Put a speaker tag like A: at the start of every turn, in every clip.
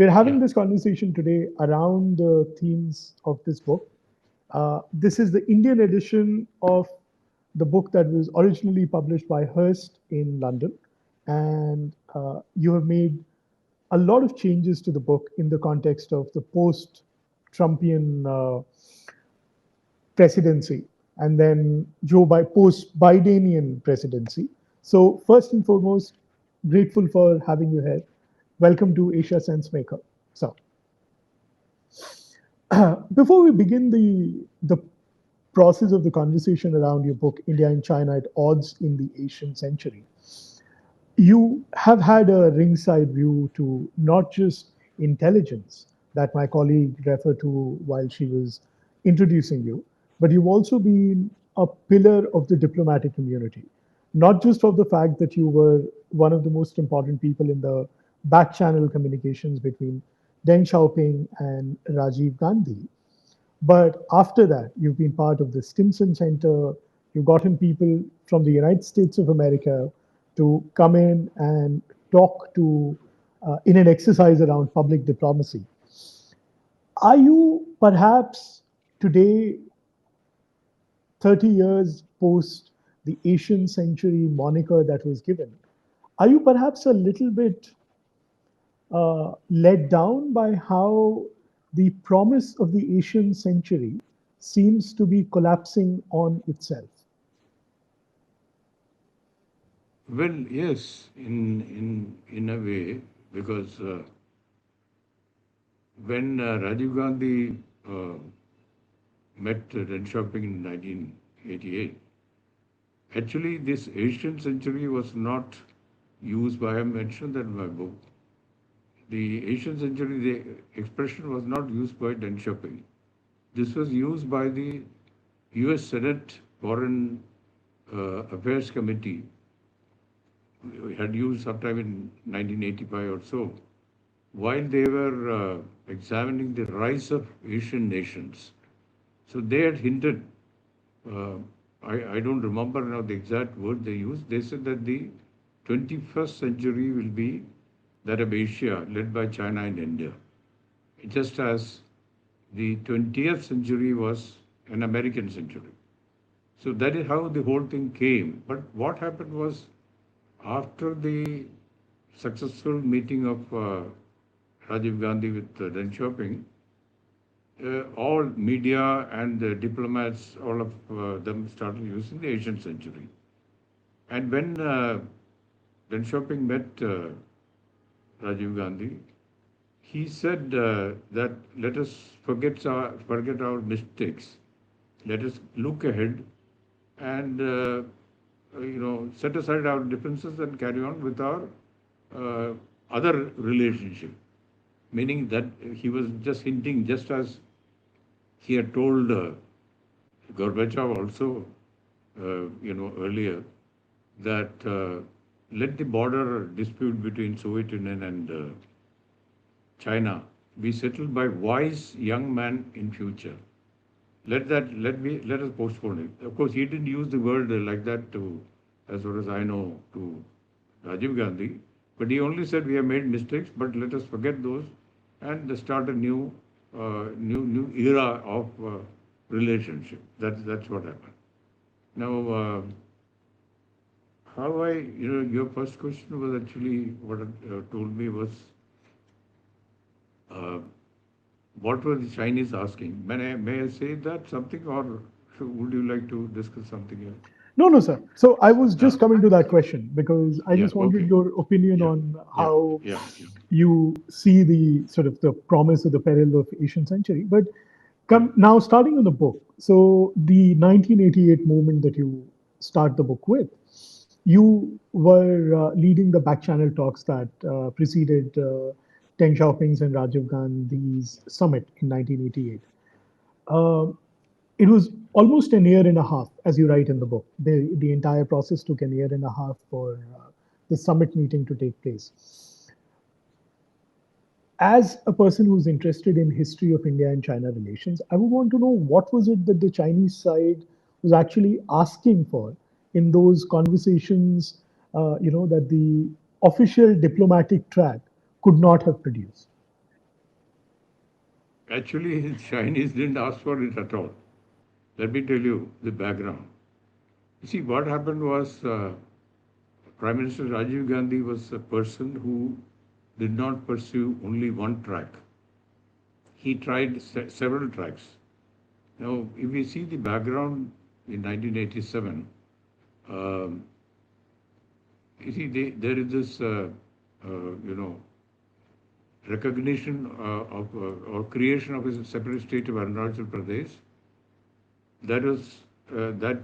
A: We're having
B: Yeah.
A: this conversation today around the themes of this book. This is the Indian edition of the book that was originally published by Hearst in London. And you have made a lot of changes to the book in the context of the post Trumpian presidency and then post Bidenian presidency. So, first and foremost, grateful for having you here. Welcome to Asia SenseMaker. So, before we begin the process of the conversation around your book, India and China at Odds in the Asian Century, you have had a ringside view to not just intelligence that my colleague referred to while she was introducing you, but you've also been a pillar of the diplomatic community, not just of the fact that you were one of the most important people in the back channel communications between Deng Xiaoping and Rajiv Gandhi, but after that, you've been part of the Stimson Center. You've gotten people from the United States of America to come in and talk to in an exercise around public diplomacy. Are you perhaps today, 30 years post the Asian century moniker that was given, are you perhaps a little bit let down by how the promise of the Asian century seems to be collapsing on itself?
B: Well, yes, in a way, because when Rajiv Gandhi met Deng Xiaoping in 1988, actually this Asian century was not used by, I mentioned that in my book. The Asian century, the expression was not used by Deng Xiaoping. This was used by the U.S. Senate Foreign Affairs Committee. We had used sometime in 1985 or so, while they were examining the rise of Asian nations. So they had hinted, uh, I don't remember now the exact word they used. They said that the 21st century will be that of Asia, led by China and India, just as the 20th century was an American century. So that is how the whole thing came. But what happened was, after the successful meeting of Rajiv Gandhi with Deng Xiaoping, all media and diplomats, all of them started using the Asian century. And when Deng Xiaoping met Rajiv Gandhi, he said that let us forget our mistakes. Let us look ahead and set aside our differences and carry on with our uh, other relationship. Meaning that he was just hinting, just as he had told Gorbachev also, earlier, that let the border dispute between Soviet Union and China be settled by wise young men in future. Let us postpone it. Of course, he didn't use the word like that to, as far as I know, to Rajiv Gandhi, but he only said we have made mistakes, but let us forget those and start a new era of relationship. That's what happened. Now, how your first question was actually what told me was uh, what were the Chinese asking? May I say that something, or would you like to discuss something else?
A: No, no, sir. So I was
B: Yeah.
A: just coming to that question because I
B: Yeah.
A: just wanted
B: Okay.
A: your opinion
B: Yeah.
A: on
B: Yeah.
A: how
B: Yeah. Yeah.
A: you see the sort of the promise of the peril of Asian century. But
B: Yeah.
A: come now, starting on the book. So the 1988 movement that you start the book with, you were leading the back channel talks that preceded Deng Xiaoping's and Rajiv Gandhi's summit in 1988. Uh, it was almost an year and a half, as you write in the book. The entire process took an year and a half for the summit meeting to take place. As a person who's interested in history of India and China relations, I would want to know what was it that the Chinese side was actually asking for in those conversations, that the official diplomatic track could not have produced.
B: Actually, the Chinese didn't ask for it at all. Let me tell you the background. You see, what happened was Prime Minister Rajiv Gandhi was a person who did not pursue only one track. He tried several tracks. Now, if we see the background in 1987, um, you see, there is this, you know, recognition of or creation of a separate state of Arunachal Pradesh. That was that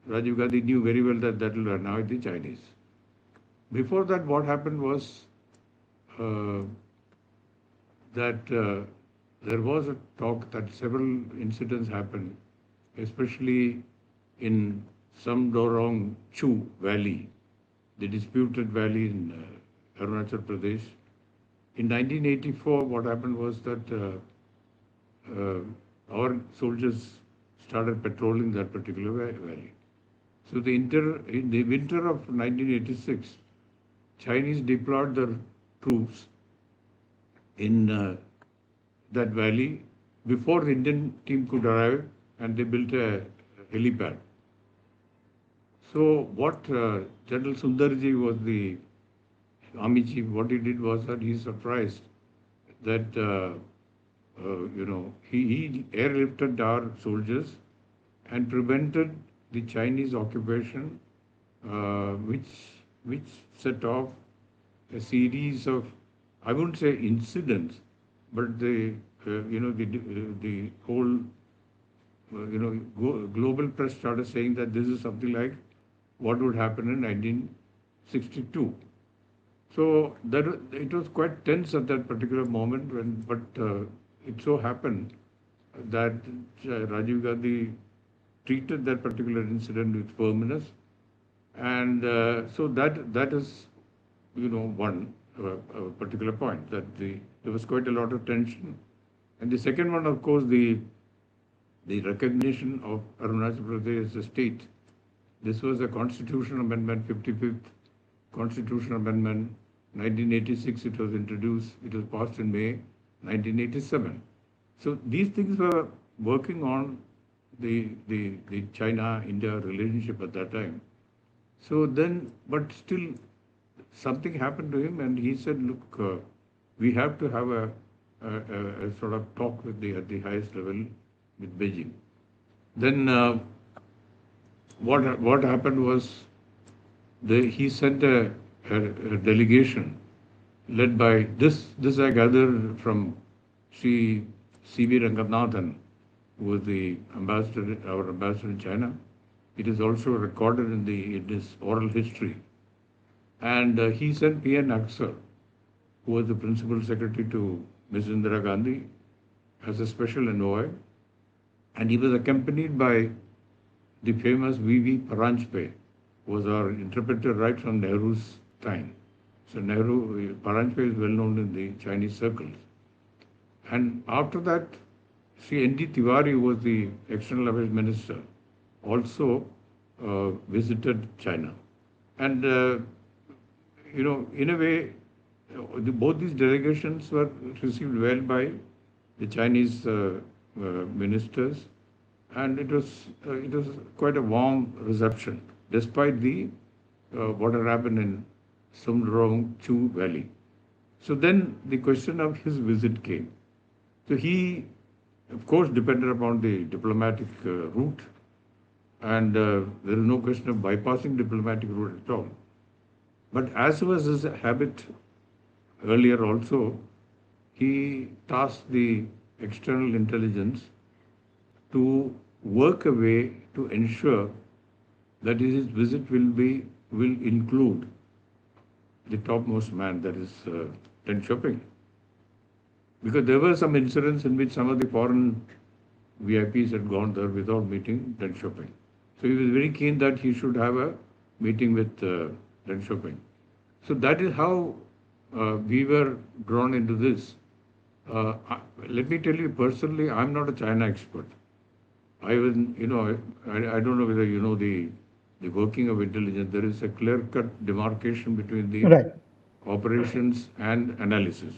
B: Rajiv Gandhi knew very well that that will annoy the Chinese. Before that, what happened was uh, that there was a talk that several incidents happened, especially in Samdorong Chu Valley, the disputed valley in Arunachal Pradesh. In 1984, what happened was that our soldiers started patrolling that particular valley. So in the winter of 1986, Chinese deployed their troops in that valley before the Indian team could arrive, and they built a helipad. So what General Sundarji was the army chief. What he did was that he surprised that he airlifted our soldiers and prevented the Chinese occupation, which set off a series of, I wouldn't say incidents, but the whole global press started saying that this is something like what would happen in 1962. So that it was quite tense at that particular moment but it so happened that Rajiv Gandhi treated that particular incident with firmness, and so that is one particular point that there was quite a lot of tension, and the second one, of course, the recognition of Arunachal Pradesh as a state. This was a Constitutional Amendment, 55th Constitutional Amendment, 1986 it was introduced, it was passed in May 1987. So these things were working on the China-India relationship at that time. So then, but still something happened to him and he said, look, we have to have a sort of talk with at the highest level with Beijing. Then what happened was he sent a delegation led by this I gathered from Shri C.V. Ranganathan, who was our ambassador in China. It is also recorded in his oral history. And he sent P.N. Aksar, who was the principal secretary to Ms. Indira Gandhi, as a special envoy. And he was accompanied by the famous V.V. Paranjpe, who was our interpreter right from Nehru's time. So Paranjpe is well known in the Chinese circles. And after that, Sri N.D. Tiwari, who was the External Affairs Minister, also visited China. And, in a way, both these delegations were received well by the Chinese ministers, and it was quite a warm reception, despite the what had happened in Sumdrong Chu Valley. So then the question of his visit came. So he, of course, depended upon the diplomatic route, and there is no question of bypassing diplomatic route at all. But as was his habit earlier also, he tasked the external intelligence to work a way to ensure that his visit will include the topmost man, that is Deng Xiaoping. Because there were some incidents in which some of the foreign VIPs had gone there without meeting Deng Xiaoping. So he was very keen that he should have a meeting with Deng Xiaoping. So that is how we were drawn into this. Let me tell you personally, I'm not a China expert. I don't know whether you know the working of intelligence. There is a clear-cut demarcation between the
A: Right.
B: operations and analysis.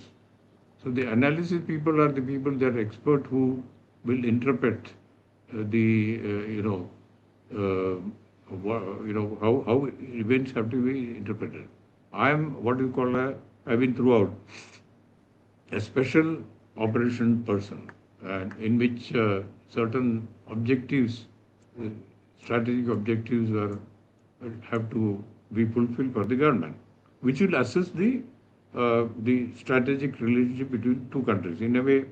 B: So the analysis people are the people that are expert who will interpret the how events have to be interpreted. I am what you call a I've been throughout a special operation person, and in which certain objectives, uh, strategic objectives have to be fulfilled for the government, which will assess the strategic relationship between two countries. In a way,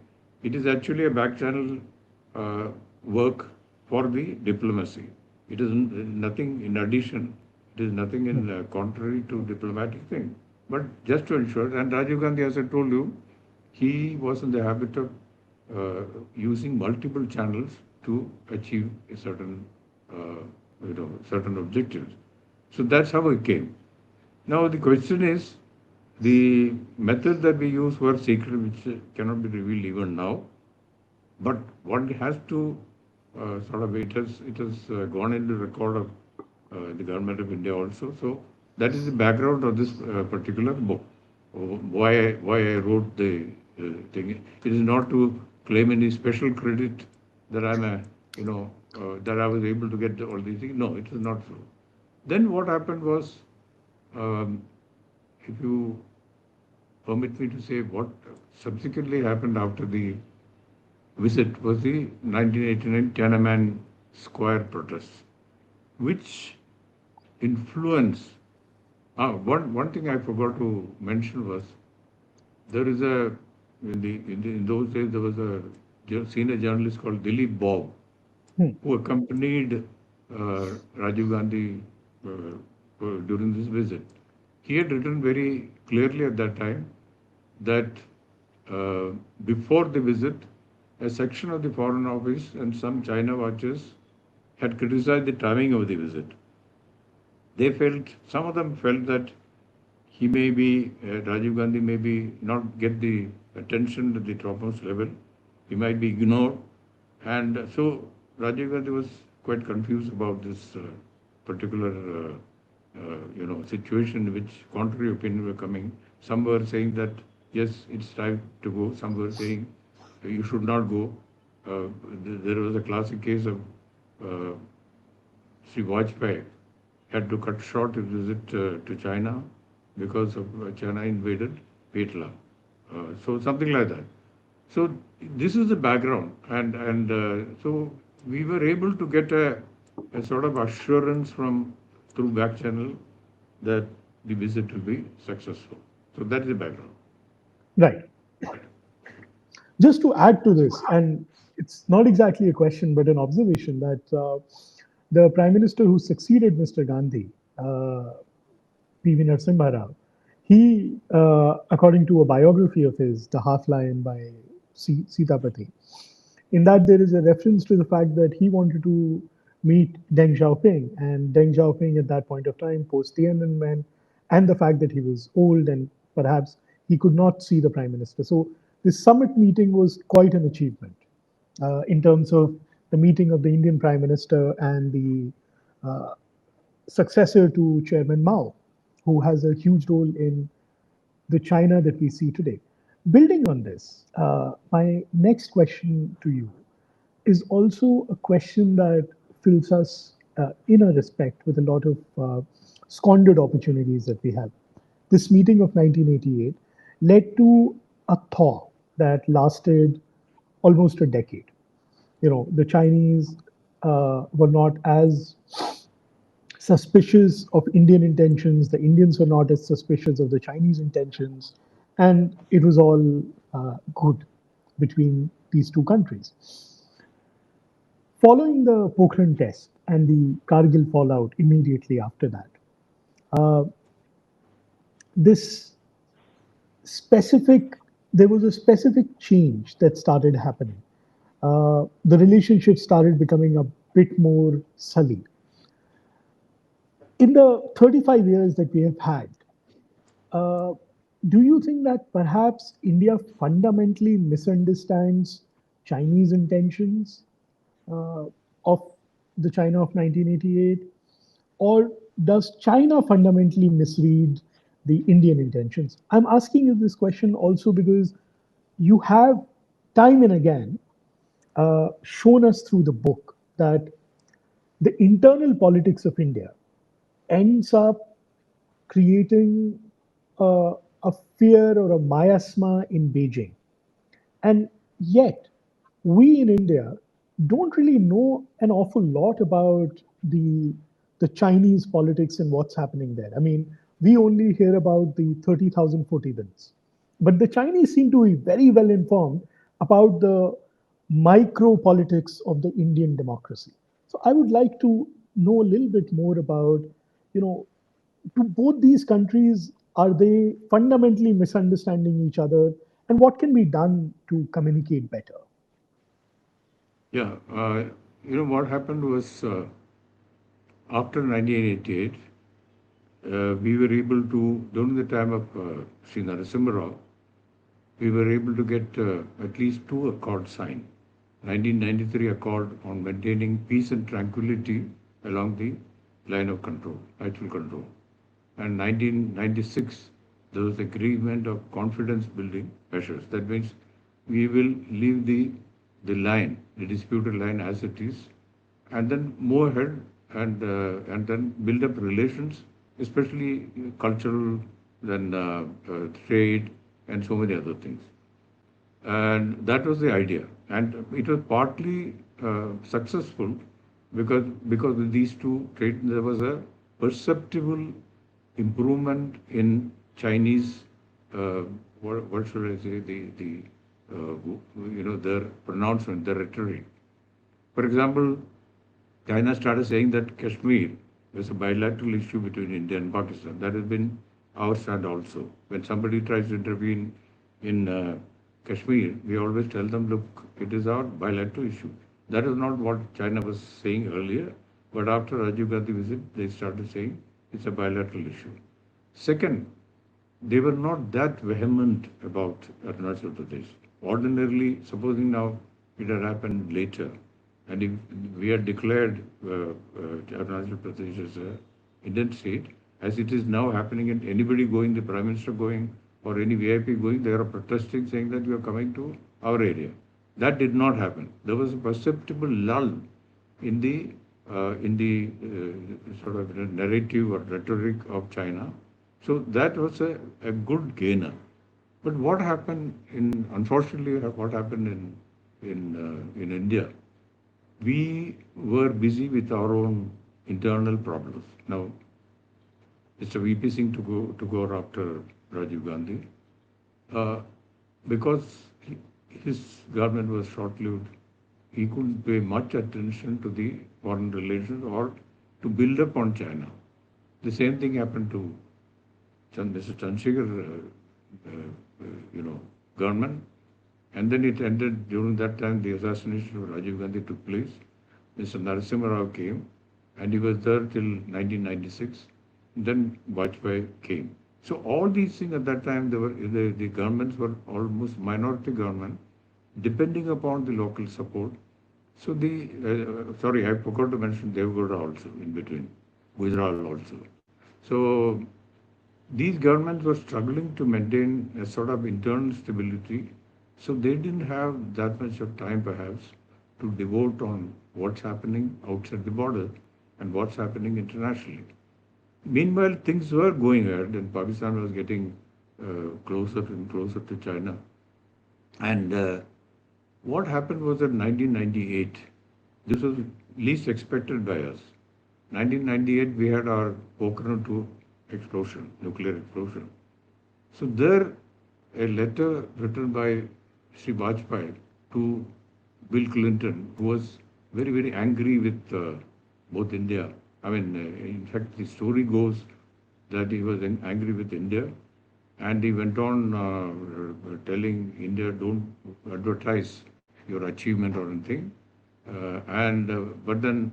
B: it is actually a back channel uh, work for the diplomacy. It is nothing in addition. It is nothing in contrary to diplomatic thing. But just to ensure, and Rajiv Gandhi, as I told you, he was in the habit of using multiple channels to achieve a certain objectives. So that's how it came. Now the question is, the methods that we use were secret, which cannot be revealed even now. But one has to it has gone into record of the government of India also. So that is the background of this particular book. Why I wrote the thing. It is not to claim any special credit that I'm a that I was able to get all these things. No, it is not so. Then what happened was, um, if you permit me to say, what subsequently happened after the visit was the 1989 Tiananmen Square protests, which influenced. One thing I forgot to mention was there is a in those days there was a senior journalist called Dilip Bob
A: Hmm.
B: who accompanied Rajiv Gandhi during this visit. He had written very clearly at that time that uh, before the visit, a section of the Foreign Office and some China watchers had criticized the timing of the visit. They felt, some of them felt that he may be, Rajiv Gandhi may be not get the attention at the topmost level. He might be ignored. And so Rajiv Gandhi was quite confused about this particular situation in which contrary opinions were coming. Some were saying that yes, it's time to go. Some were saying you should not go. There was a classic case of uh, Shri Vajpayee had to cut short his visit to China because of China invaded Vietnam. So something like that. So this is the background, and so we were able to get a sort of assurance from through back channel that the visit will be successful. So that is the background.
A: Right. Just to add to this, and it's not exactly a question, but an observation that the prime minister who succeeded Mr. Gandhi, P.V. Narasimha Rao, he, according to a biography of his, The Half Lion by Sitapati, in that there is a reference to the fact that he wanted to meet Deng Xiaoping, and Deng Xiaoping at that point of time, post Tiananmen, and the fact that he was old and perhaps he could not see the prime minister. So this summit meeting was quite an achievement in terms of the meeting of the Indian prime minister and the uh, successor to Chairman Mao, who has a huge role in the China that we see today. Building on this, my next question to you is also a question that fills us in a respect with a lot of squandered opportunities that we have. This meeting of 1988 led to a thaw that lasted almost a decade. The Chinese were not as suspicious of Indian intentions. The Indians were not as suspicious of the Chinese intentions. And it was all good between these two countries. Following the Pokhran test and the Kargil fallout immediately after that, uh, this specific there was a specific change that started happening. The relationship started becoming a bit more sullied. In the 35 years that we have had, uh, do you think that perhaps India fundamentally misunderstands Chinese intentions uh, of the China of 1988? Or does China fundamentally misread the Indian intentions? I'm asking you this question also because you have time and again shown us through the book that the internal politics of India ends up creating a fear or a miasma in Beijing. And yet, we in India don't really know an awful lot about the Chinese politics and what's happening there. I mean, we only hear about the 30,000 foot events. But the Chinese seem to be very well informed about the micro politics of the Indian democracy. So I would like to know a little bit more about, you know, to both these countries, are they fundamentally misunderstanding each other? And what can be done to communicate better?
B: Yeah, what happened was after 1988, we were able to, during the time of Shri Narasimha Rao, we were able to get at least two accords signed. 1993 Accord on maintaining peace and tranquility along the line of control, actual control. And 1996, there was agreement of confidence building measures. That means we will leave the line, the disputed line as it is, and then move ahead and then build up relations, especially cultural, then trade, and so many other things. And that was the idea. And it was partly successful because with these two trade, there was a perceptible improvement in Chinese, uh, what should I say, their pronouncement, their rhetoric. For example, China started saying that Kashmir is a bilateral issue between India and Pakistan. That has been our stand also. When somebody tries to intervene in Kashmir, we always tell them, look, it is our bilateral issue. That is not what China was saying earlier, but after Rajiv Gandhi visit, they started saying it's a bilateral issue. Second, they were not that vehement about Arunachal Pradesh. Ordinarily, supposing now it had happened later, and if we had declared Arunachal Pradesh as an Indian state, as it is now happening, and anybody going, the Prime Minister going, or any VIP going, they are protesting saying that you are coming to our area. That did not happen. There was a perceptible lull in the sort of narrative or rhetoric of China. So that was a good gainer. But what happened unfortunately, what happened in India, we were busy with our own internal problems. Now, Mr. VP Singh to go after Rajiv Gandhi, uh, because his government was short-lived. He couldn't pay much attention to the foreign relations or to build up on China. The same thing happened to Mr. Chandrasekhar, government. And then it ended during that time, the assassination of Rajiv Gandhi took place. Mr. Narasimha Rao came, and he was there till 1996. Then Vajpayee came. So all these things at that time, the governments were almost minority government, depending upon the local support. So sorry, I forgot to mention Devgowda also in between, Gujarat also. So these governments were struggling to maintain a sort of internal stability, so they didn't have that much of time perhaps to devote on what's happening outside the border and what's happening internationally. Meanwhile, things were going ahead, and Pakistan was getting closer and closer to China. And what happened was in 1998, this was least expected by us. 1998, we had our Pokhran 2 explosion, nuclear explosion. So there, a letter written by Shri Vajpayee to Bill Clinton, who was very, very angry with both India. I mean, in fact, the story goes that he was angry with India, and he went on telling India, don't advertise your achievement or anything. But then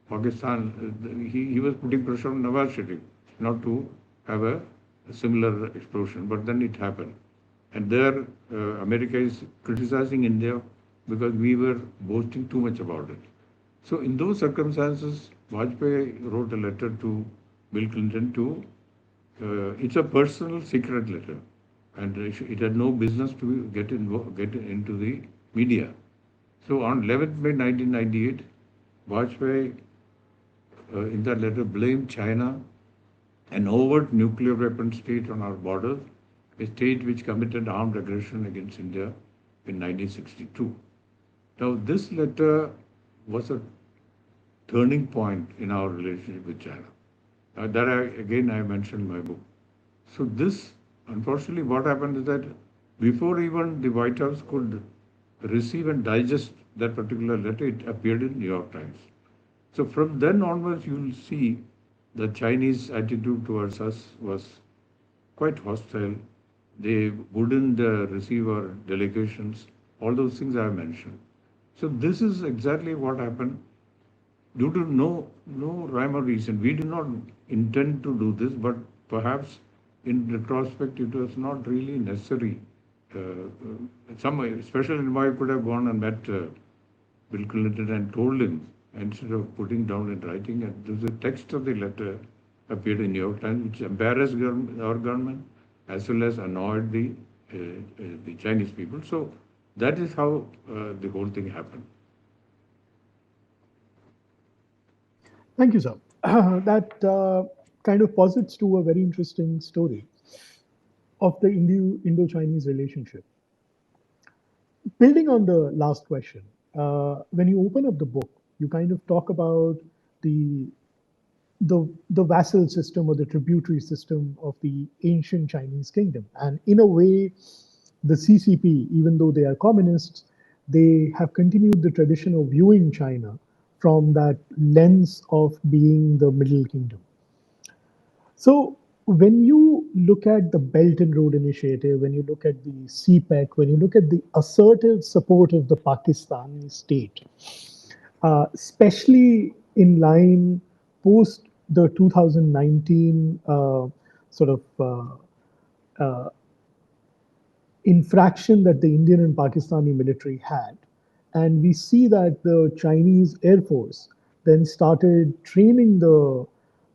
B: Pakistan, he was putting pressure on Nawaz Sharif not to have a similar explosion. But then it happened. And there, America is criticizing India because we were boasting too much about it. So in those circumstances, Vajpayee wrote a letter to Bill Clinton it's a personal secret letter. and it had no business to get into the media. So on 11th May 1998, Vajpayee, in that letter, blamed China, an overt nuclear weapon state on our borders, a state which committed armed aggression against India in 1962. Now, this letter was a turning point in our relationship with China. Again, I mentioned in my book. So this, unfortunately, what happened is that before even the White House could receive and digest that particular letter, it appeared in New York Times. So from then onwards, you will see the Chinese attitude towards us was quite hostile. They wouldn't receive our delegations, all those things I have mentioned. So this is exactly what happened due to no rhyme or reason. We did not intend to do this, but perhaps in retrospect it was not really necessary. Some special envoy could have gone and met Bill Clinton and told him instead of putting down in writing. And the text of the letter appeared in New York Times, which embarrassed our government as well as annoyed the Chinese people. So that is how the whole thing happened.
A: Thank you, sir. That kind of posits to a very interesting story of the Indo-Chinese relationship. Building on the last question, when you open up the book, you kind of talk about the the vassal system or the tributary system of the ancient Chinese kingdom. And in a way, the CCP, even though they are communists, they have continued the tradition of viewing China from that lens of being the Middle Kingdom. So when you look at the Belt and Road Initiative, when you look at the CPEC, when you look at the assertive support of the Pakistani state, especially in line post the 2019 sort of infraction that the Indian and Pakistani military had. And we see that the Chinese Air Force then started training the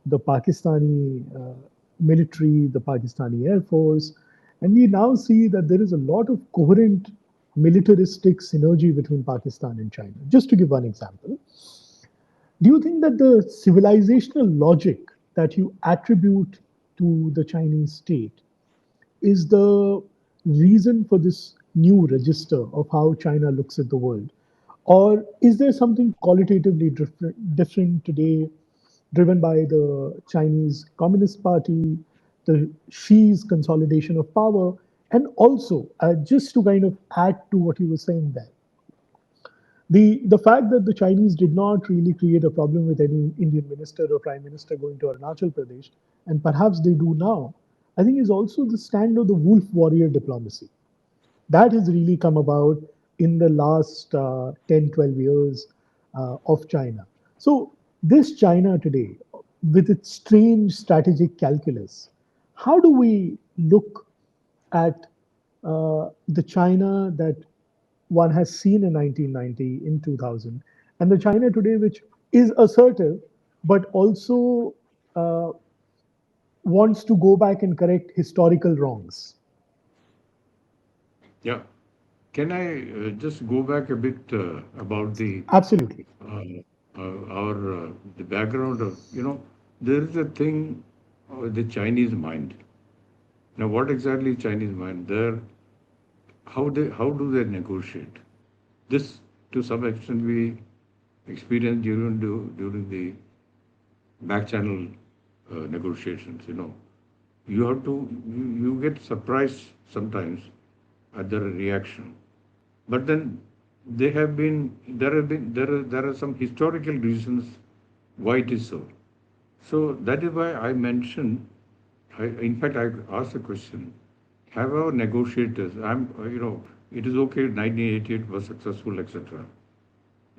A: Pakistani military, the Pakistani Air Force. And we now see that there is a lot of coherent militaristic synergy between Pakistan and China. Just to give one example, do you think that the civilizational logic that you attribute to the Chinese state is the reason for this new register of how China looks at the world? Or is there something qualitatively different today, driven by the Chinese Communist Party, the Xi's consolidation of power, and also, just to kind of add to what you were saying there, the fact that the Chinese did not really create a problem with any Indian minister or prime minister going to Arunachal Pradesh, and perhaps they do now, I think is also the stand of the wolf warrior diplomacy. That has really come about in the last 10, 12 years of China. So, this China today, with its strange strategic calculus, how do we look at the China that one has seen in 1990, in 2000, and the China today, which is assertive, but also uh, wants to go back and correct historical wrongs?
B: Yeah. Can I just go back a bit about
A: Absolutely.
B: uh, the background of, there is a thing, the Chinese mind. Now, what exactly is Chinese mind? How do they negotiate? This, to some extent, we experienced during the back channel negotiations. You get surprised sometimes at the reaction. But then there are some historical reasons why it is so. So that is why I mentioned, in fact, I asked the question, have our negotiators, it is okay, 1988 was successful, etc.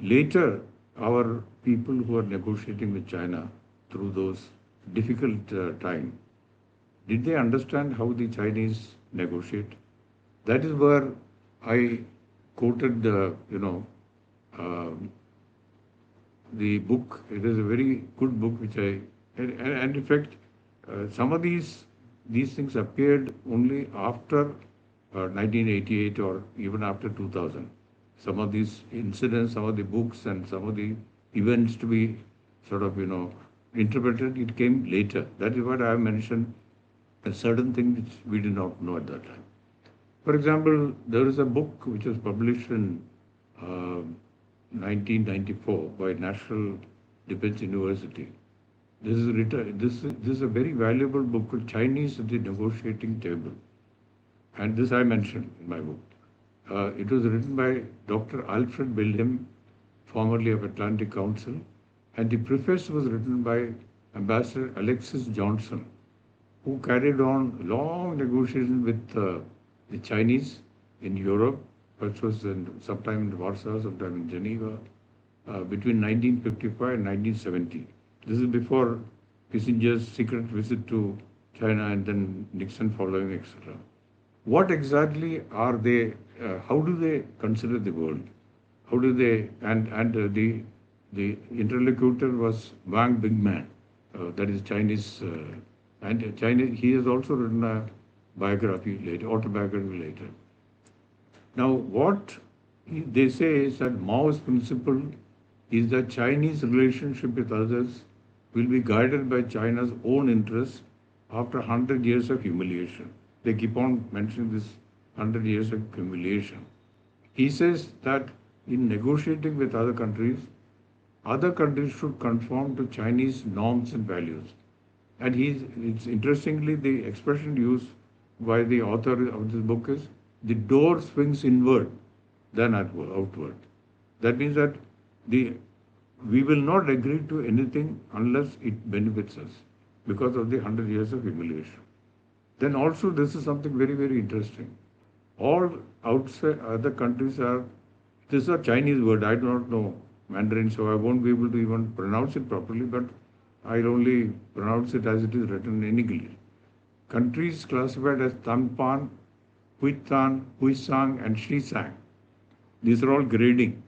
B: Later, our people who are negotiating with China through those difficult time, did they understand how the Chinese negotiate? That is where I quoted um the book. It is a very good book, which and in fact, some of these these things appeared only after 1988 or even after 2000. Some of these incidents, some of the books, and some of the events to be sort of, interpreted, it came later. That is what I have mentioned, a certain thing which we did not know at that time. For example, there is a book which was published in uh, 1994 by National Defense University. This is written. This is a very valuable book called Chinese at the Negotiating Table, and this I mentioned in my book. It was written by Dr. Alfred Wilhelm, formerly of Atlantic Council, and the preface was written by Ambassador Alexis Johnson, who carried on long negotiations with the Chinese in Europe, which was sometime in Warsaw, sometime in Geneva, between 1955 and 1970. This is before Kissinger's secret visit to China and then Nixon following, etc. What exactly are they? How do they consider the world? How do they? And the interlocutor was Wang Bingman, that is Chinese, and Chinese. He has also written a biography later, autobiography later. Now, what they say is that Mao's principle is that Chinese relationship with others will be guided by China's own interests after 100 years of humiliation. They keep on mentioning this 100 years of humiliation. He says that in negotiating with other countries should conform to Chinese norms and values. And it's interestingly, the expression used by the author of this book is the door swings inward than outward. That means that the we will not agree to anything unless it benefits us because of the 100 years of humiliation. Then also this is something very, very interesting. All outside other countries are, this is a Chinese word, I do not know Mandarin, so I won't be able to even pronounce it properly, but I'll only pronounce it as it is written in English. Countries classified as Tanpan, Huitan, Huisang, and Shisang. These are all grading.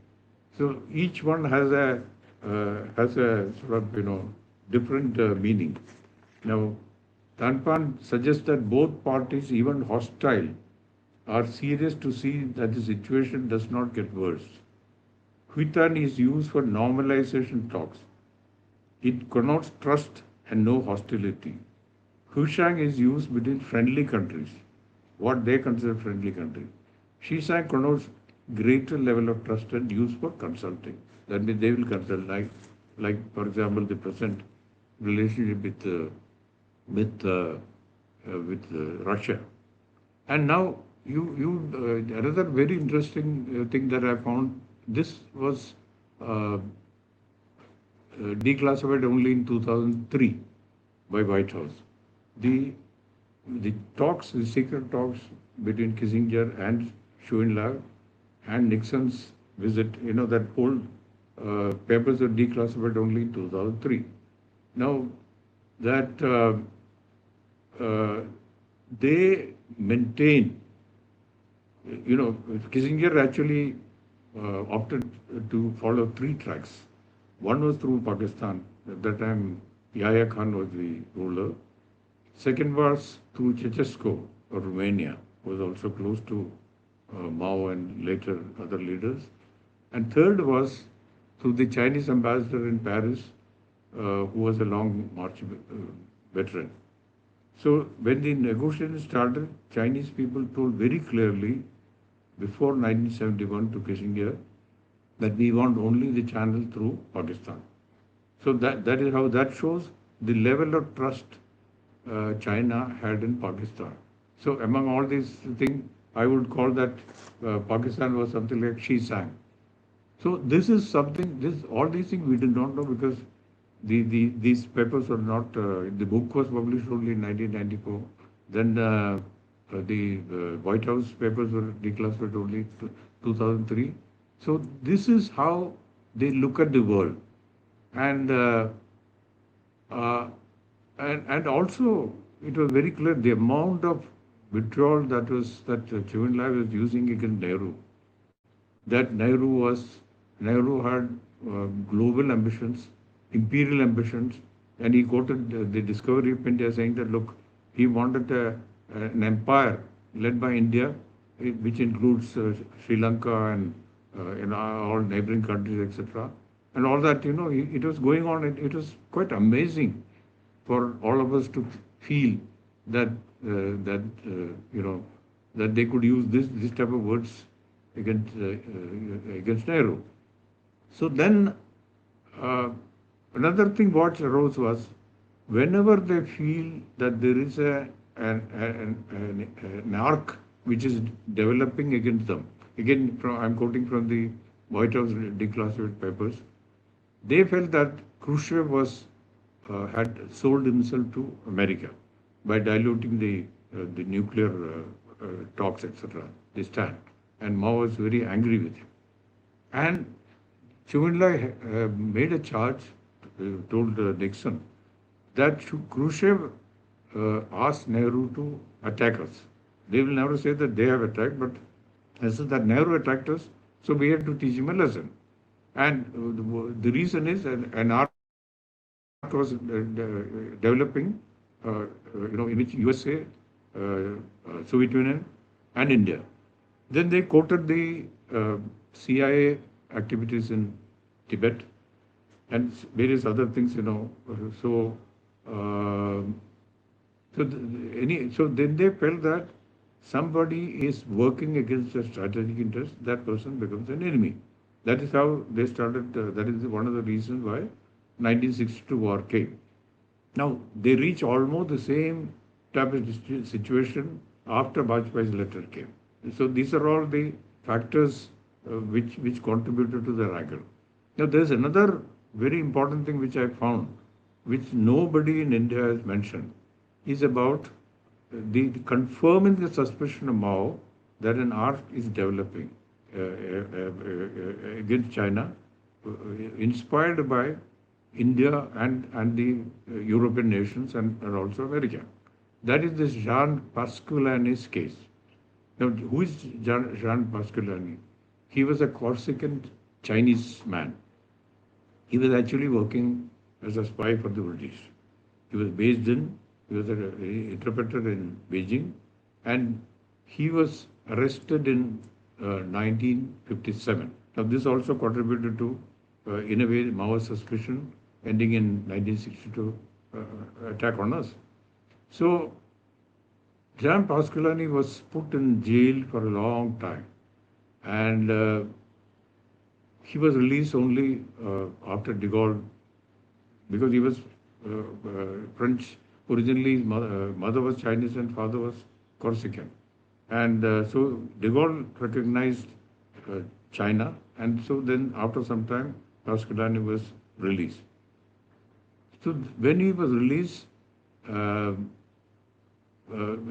B: So each one has a sort of different meaning. Now, Tanpan suggests that both parties, even hostile, are serious to see that the situation does not get worse. Huitan is used for normalization talks. It connotes trust and no hostility. Hushang is used between friendly countries, what they consider friendly countries. Shisang connotes greater level of trust and used for consulting. That means they will consult, like for example, the present relationship with Russia. And now another very interesting thing that I found. This was declassified only in 2003 by White House. The the secret talks between Kissinger and Schoenlager and Nixon's visit, that whole papers were declassified only in 2003. Now, that they maintain, Kissinger actually opted to follow three tracks. One was through Pakistan. At that time, Yahya Khan was the ruler. Second was through Ceausescu of Romania, who was also close to Mao and later other leaders. And third was through the Chinese ambassador in Paris, who was a long march veteran. So when the negotiations started, Chinese people told very clearly before 1971 to Kissinger that we want only the channel through Pakistan. So that is how that shows the level of trust China had in Pakistan. So among all these things, I would call that Pakistan was something like Shisang. So this is something. All these things we did not know because these papers were not. The book was published only in 1994. Then the White House papers were declassified only 2003. So this is how they look at the world, and uh, and also it was very clear the amount of withdrawal that Chewinlai was using against Nehru. That Nehru had global ambitions, imperial ambitions, and he quoted the discovery of India saying that look, he wanted an empire led by India, which includes Sri Lanka and all neighboring countries, etc. And all that, it was going on. It was quite amazing for all of us to feel that that they could use this type of words against Nehru. So then uh, another thing what arose was whenever they feel that there is an arc which is developing against them. Again, I'm quoting from the White House declassified papers. They felt that Khrushchev had sold himself to America by diluting the nuclear talks, etc. This stand, and Mao was very angry with him. And Chauvelin made a charge, told Nixon that Khrushchev asked Nehru to attack us. They will never say that they have attacked, but I said that Nehru attacked us, so we had to teach him a lesson. And the reason is an arc was developing, in which USA, Soviet Union, and India. Then they quoted the CIA activities in Tibet and various other things. So, so then they felt that somebody is working against a strategic interest, that person becomes an enemy. That is how they started. That is one of the reasons why 1962 war came. Now they reach almost the same type of situation after Vajpayee's letter came. So these are all the factors which contributed to the wrangle. Now there is another very important thing which I found, which nobody in India has mentioned, is about the confirming the suspicion of Mao that an arc is developing against China, inspired by India and the European nations and also America. That is this Jean Pasqualini's case. Now, who is Jean Pasqualini? He was a Corsican Chinese man. He was actually working as a spy for the British. He was an interpreter in Beijing, and he was arrested in 1957. Now, this also contributed to, in a way, Mao's suspicion, ending in 1962 attack on us. So, Jean Pasqualini was put in jail for a long time, and he was released only after de Gaulle, because he was French. Originally, his mother was Chinese and father was Corsican. And so de Gaulle recognized China, and so then after some time, Pasqualini was released. So when he was released, uh,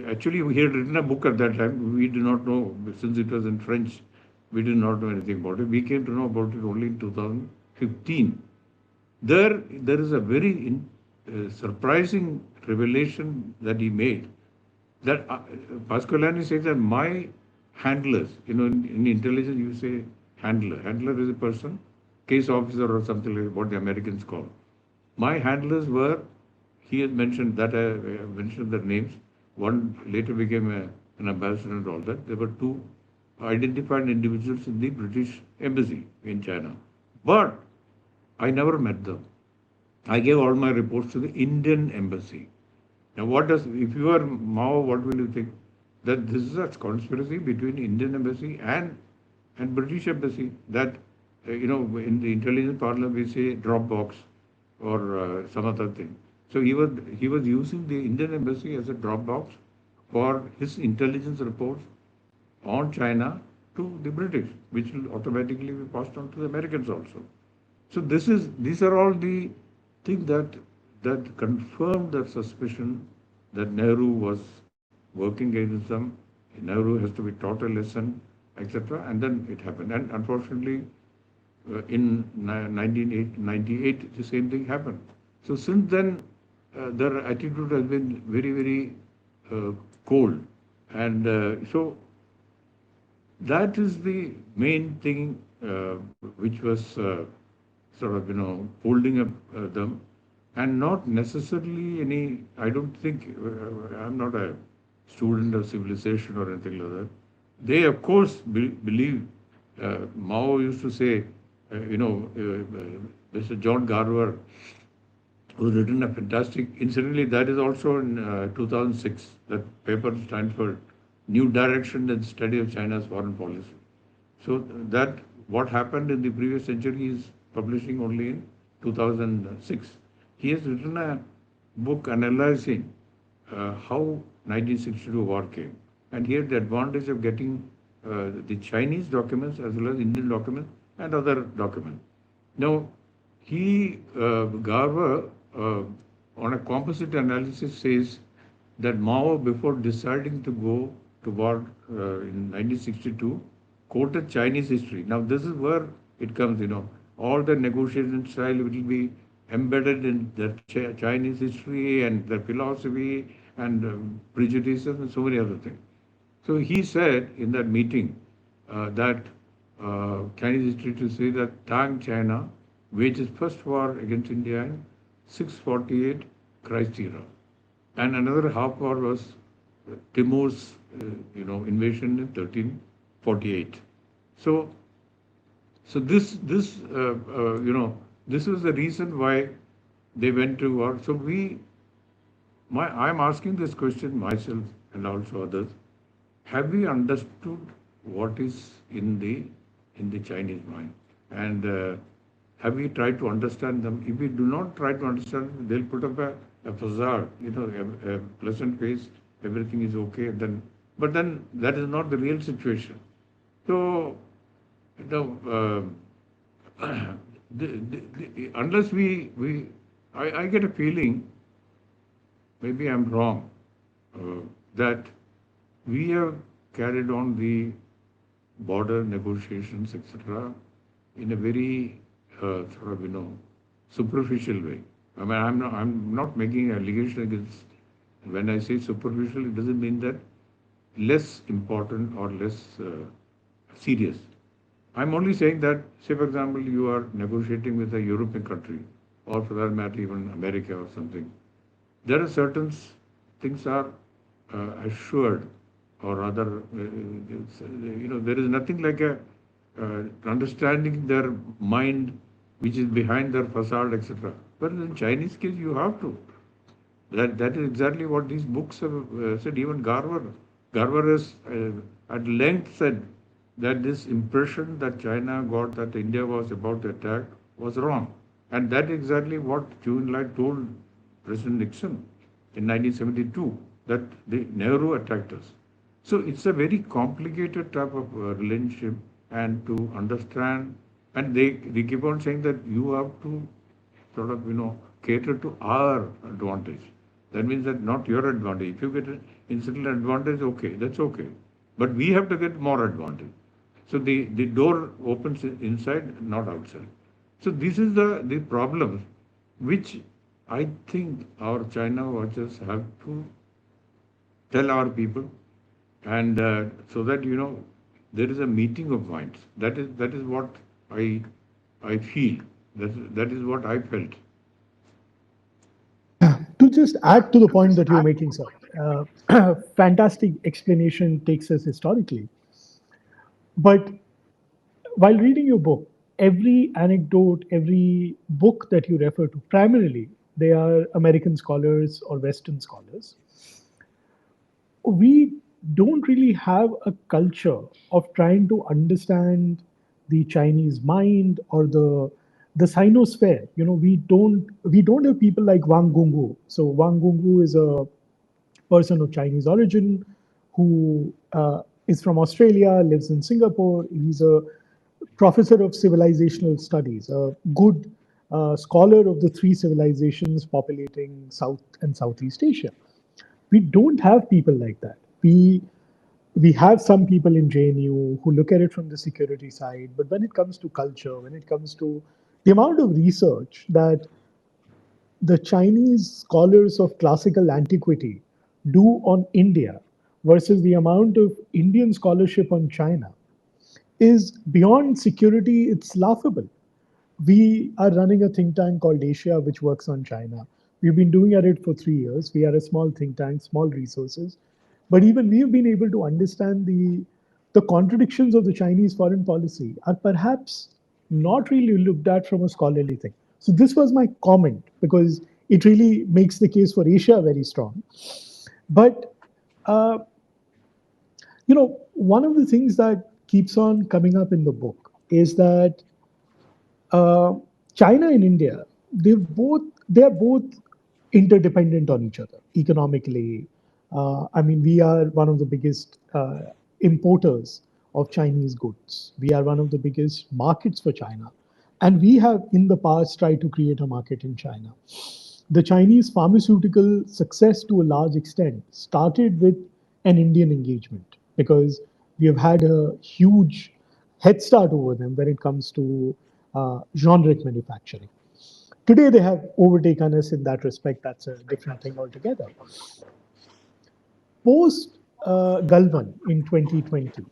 B: actually he had written a book at that time. We did not know, since it was in French, we did not know anything about it. We came to know about it only in 2015. There is a very surprising revelation that he made, that Pasqualini says that my handlers, in intelligence you say handler. Handler is a person, case officer or something like what the Americans call. My handlers were, he has mentioned that I mentioned their names. One later became an ambassador and all that. There were two identified individuals in the British embassy in China. But I never met them. I gave all my reports to the Indian embassy. Now, if you are Mao, what will you think? That this is a conspiracy between Indian embassy and British embassy. That in the intelligence parlor we say drop box or some other thing. So he was using the Indian embassy as a drop box for his intelligence reports on China to the British, which will automatically be passed on to the Americans also. So these are all the things that confirmed the suspicion that Nehru was working against them. Nehru has to be taught a lesson, etc. And then it happened. And unfortunately, in 1998, the same thing happened. So since then, their attitude has been very, very cold. And so that is the main thing which was sort of, holding up them. and not necessarily any. I don't think I'm not a student of civilization or anything like that. They, of course, believe. Mao used to say, Mr. John Garver, who's written a fantastic. Incidentally, that is also in 2006. That paper stands for New Direction in the Study of China's Foreign Policy. So that what happened in the previous century is publishing only in 2006. He has written a book analyzing how 1962 war came. And he had the advantage of getting the Chinese documents as well as Indian documents and other documents. Now, Garver, on a composite analysis, says that Mao, before deciding to go to war in 1962, quoted Chinese history. Now, this is where it comes, all the negotiation style will be embedded in the Chinese history and the philosophy and prejudices and so many other things. So he said in that meeting that Chinese history to say that Tang China wages first war against India in 648 Christ era, and another half war was Timur's invasion in 1348. So this was the reason why they went to war. So I'm asking this question myself and also others. Have we understood what is in the Chinese mind? And have we tried to understand them? If we do not try to understand them, they'll put up a facade, a pleasant face, everything is okay. But then that is not the real situation. So, unless I get a feeling, maybe I'm wrong, that we have carried on the border negotiations, etc., in a very superficial way. I mean, I'm not making an allegation against. When I say superficial, it doesn't mean that less important or less serious. I'm only saying that, say, for example, you are negotiating with a European country, or for that matter, even America or something. There are certain things are assured, or rather, there is nothing like a understanding their mind, which is behind their facade, etc. But in Chinese case, you have to. That is exactly what these books have said. Even Garver has at length said that this impression that China got that India was about to attack was wrong. And that is exactly what Zhou Enlai told President Nixon in 1972, that the Nehru attacked us. So it's a very complicated type of relationship, and to understand, and they keep on saying that you have to sort of, cater to our advantage. That means that not your advantage. If you get an incidental advantage, okay, that's okay. But we have to get more advantage. So the door opens inside, not outside. So this is the problems which I think our China watchers have to tell our people, and so that there is a meeting of minds. That is what I feel. That is what I felt.
A: To just add to the point that you're making, sir, fantastic explanation takes us historically. But while reading your book, every anecdote, every book that you refer to, primarily they are American scholars or Western scholars. We don't really have a culture of trying to understand the Chinese mind or the sinosphere. We don't have people like Wang Gungwu. So Wang Gungwu is a person of Chinese origin who is from Australia, lives in Singapore. He's a professor of civilizational studies, a good scholar of the three civilizations populating South and Southeast Asia. We don't have people like that. We have some people in JNU who look at it from the security side, but when it comes to culture, when it comes to the amount of research that the Chinese scholars of classical antiquity do on India versus the amount of Indian scholarship on China is beyond security, it's laughable. We are running a think tank called Asia, which works on China. We've been doing at it for 3 years. We are a small think tank, small resources, but even we've been able to understand the contradictions of the Chinese foreign policy are perhaps not really looked at from a scholarly thing. So this was my comment because it really makes the case for Asia very strong. But uh, one of the things that keeps on coming up in the book is that uh, China and India, they are both interdependent on each other economically. I mean, we are one of the biggest importers of Chinese goods. We are one of the biggest markets for China, and we have in the past tried to create a market in China. The Chinese pharmaceutical success to a large extent started with an Indian engagement because we have had a huge head start over them when it comes to generic manufacturing. Today, they have overtaken us in that respect. That's a different thing altogether. Post Galwan in 2020,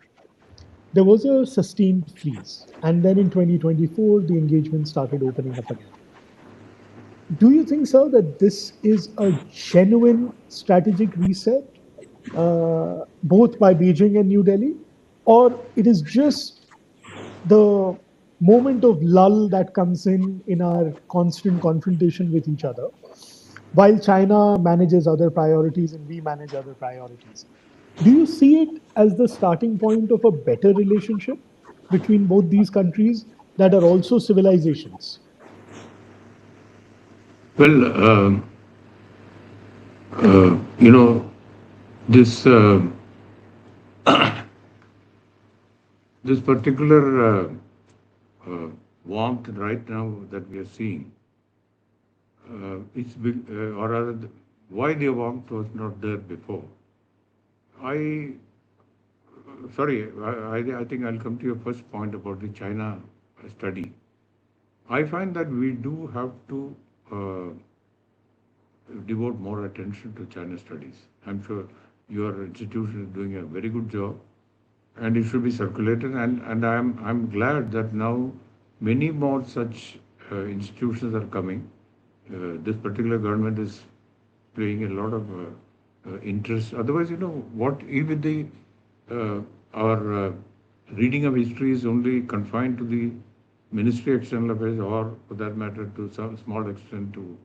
A: there was a sustained freeze. And then in 2024, the engagement started opening up again. Do you think, sir, that this is a genuine strategic reset, both by Beijing and New Delhi, or it is just the moment of lull that comes in our constant confrontation with each other, while China manages other priorities and we manage other priorities? Do you see it as the starting point of a better relationship between both these countries that are also civilizations?
B: Well, you know, this this particular warmth right now that we are seeing, or rather, why the warmth was not there before. I sorry, I think I'll come to your first point about the China study. I find that we do have to devote more attention to China studies. I'm sure your institution is doing a very good job, and it should be circulated. And I'm glad that now many more such institutions are coming. This particular government is paying a lot of interest. Otherwise, what even the our reading of history is only confined to the Ministry of External Affairs, or for that matter, to some small extent to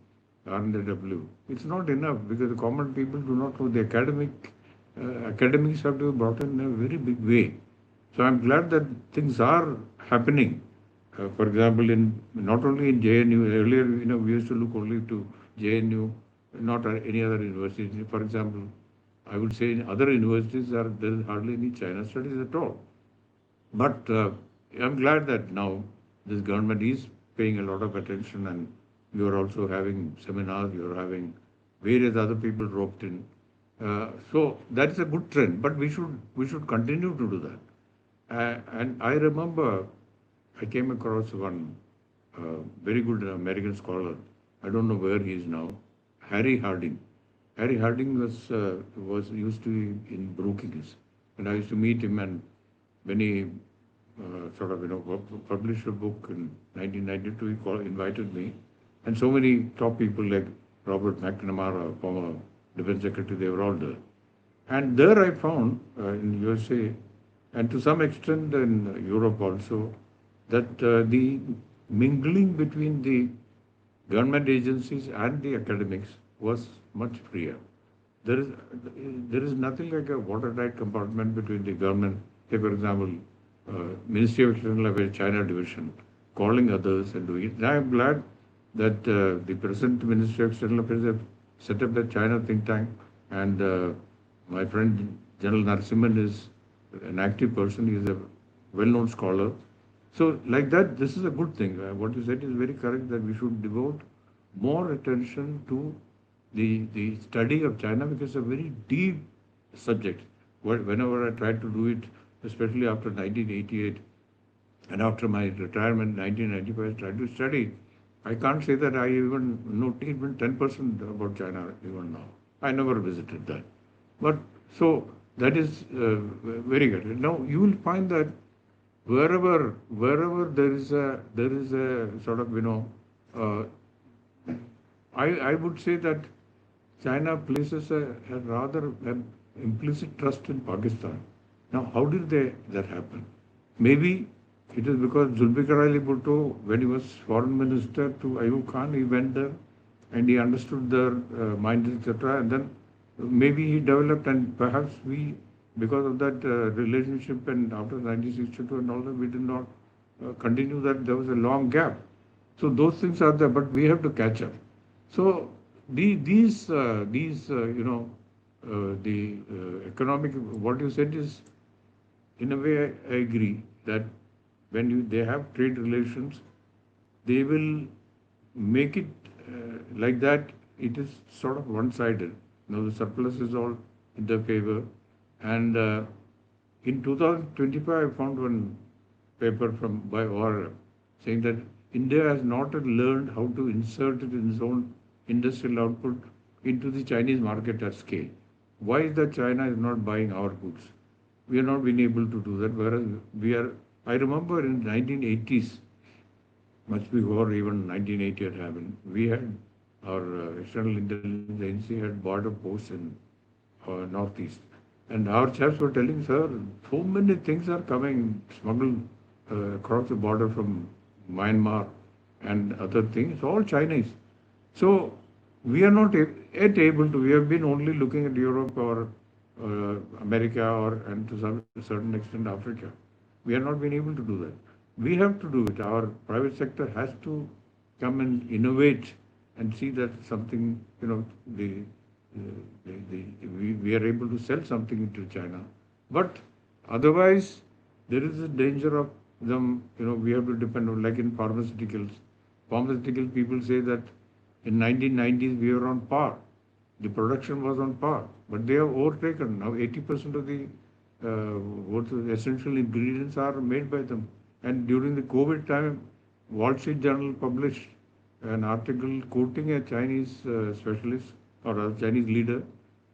B: RNW. It's not enough because the common people do not know. The academics have to be brought in a very big way. So I'm glad that things are happening. For example, in not only in JNU, earlier we used to look only to JNU, not any other university. For example, I would say in other universities there is hardly any China studies at all. But I'm glad that now this government is paying a lot of attention, and you are also having seminars, you are having various other people roped in. So that is a good trend, but we should continue to do that. And I remember I came across one very good American scholar. I don't know where he is now. Harry Harding. Harry Harding was used to be in Brookings, and I used to meet him. And when he sort of published a book in 1992, invited me, and so many top people like Robert McNamara, former Defense Secretary, they were all there. And there I found in USA, and to some extent in Europe also, that the mingling between the government agencies and the academics was much freer. There is there is nothing like a watertight compartment between the government, say for example, Ministry of External Affairs China division, calling others and doing it. And I am glad that the present Ministry of External Affairs have set up the China think tank, and my friend General Narasimhan is an active person. He is a well-known scholar. So, like that, this is a good thing. What you said is very correct, that we should devote more attention to the study of China, because it's a very deep subject. Whenever I tried to do it, especially after 1988 and after my retirement in 1995, I tried to study. I can't say that I even know even 10% about China even now. I never visited that. But so that is very good. Now you will find that wherever there is a sort of uh, I would say that China places a rather an implicit trust in Pakistan. Now, how did that happen? Maybe it is because Zulfikar Ali Bhutto, when he was foreign minister to Ayub Khan, he went there and he understood their minds, etc. And then maybe he developed, and perhaps we, because of that relationship, and after 1962 and all that, we did not continue that. There was a long gap. So those things are there, but we have to catch up. So the economic, what you said is, in a way, I agree that when they have trade relations, they will make it like that. It is sort of one-sided. The surplus is all in their favor. And in 2025, I found one paper from by ORF saying that India has not learned how to insert it in its own industrial output into the Chinese market at scale. Why is that China is not buying our goods? We have not been able to do that, whereas we are. I remember in 1980s, much before even 1980 had happened, we had our external intelligence agency had bought a post in northeast, and our chaps were telling, sir, so many things are coming smuggled across the border from Myanmar and other things, all Chinese. So we are not yet able to. We have been only looking at Europe or America, or and to some certain extent Africa. We have not been able to do that. We have to do it. Our private sector has to come and innovate and see that something, we are able to sell something into China. But otherwise, there is a danger of them, we have to depend on, like in pharmaceuticals. Pharmaceutical people say that in 1990s we were on par. The production was on par, but they have overtaken. Now 80% of the what the essential ingredients are made by them. And during the COVID time, Wall Street Journal published an article quoting a Chinese specialist or a Chinese leader,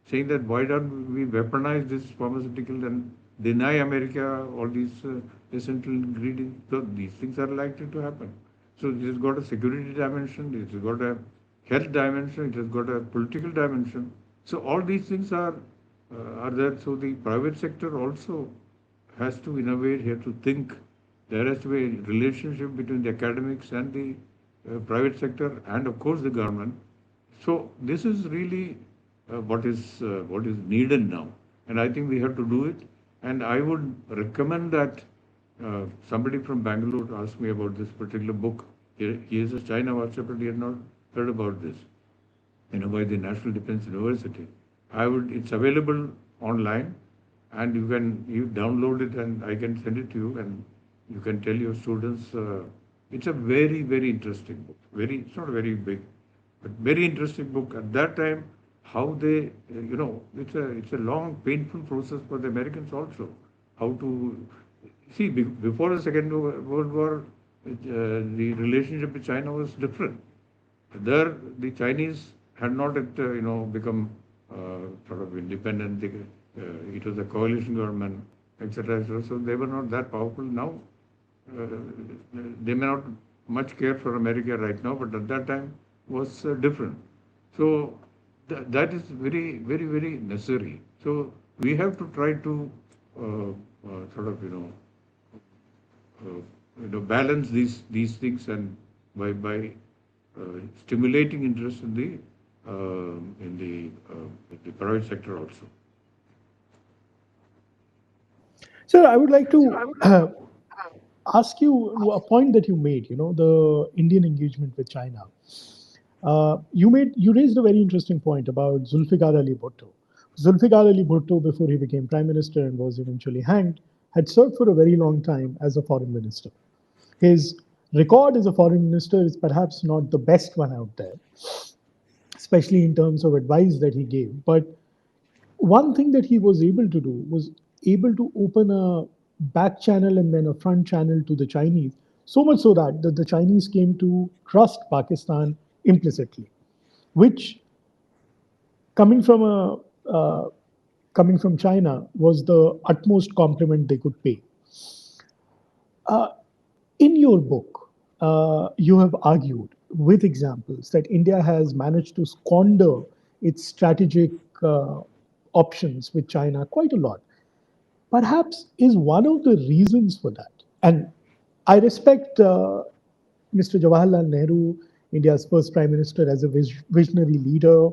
B: saying that why don't we weaponize this pharmaceutical and deny America all these essential ingredients? So these things are likely to happen. So it has got a security dimension, it has got a health dimension, it has got a political dimension. So all these things are there. So the private sector also has to innovate, has to think. There has to be a relationship between the academics and the private sector, and of course the government. So this is really what is needed now, and I think we have to do it. And I would recommend that somebody from Bangalore asked me about this particular book. He is a China watcher, but he had not heard about this. By the National Defense University. It's available online, and you download it, and I can send it to you, and you can tell your students. It's a very, very interesting book. It's not very big, but very interesting book. At that time, how they, it's a long, painful process for the Americans also. How to see before the Second World War, the relationship with China was different. There, the Chinese had not yet, become sort of independent. It was a coalition government, etc., etc. So they were not that powerful. Now, uh, they may not much care for America right now, but at that time was different. So that is very, very, very necessary. So we have to try to sort of, balance these things, and by stimulating interest in the private sector also.
A: So I would like to ask you a point that you made. The Indian engagement with China. You raised a very interesting point about Zulfikar Ali Bhutto. Zulfikar Ali Bhutto, before he became prime minister and was eventually hanged, had served for a very long time as a foreign minister. His record as a foreign minister is perhaps not the best one out there, especially in terms of advice that he gave. But one thing that he was able to do was able to open a back channel and then a front channel to the Chinese, so much so that the Chinese came to trust Pakistan implicitly, which coming from a coming from China was the utmost compliment they could pay. Uh, in your book, you have argued with examples that India has managed to squander its strategic uh, options with China quite a lot. Perhaps is one of the reasons for that. And I respect Mr. Jawaharlal Nehru, India's first prime minister, as a visionary leader,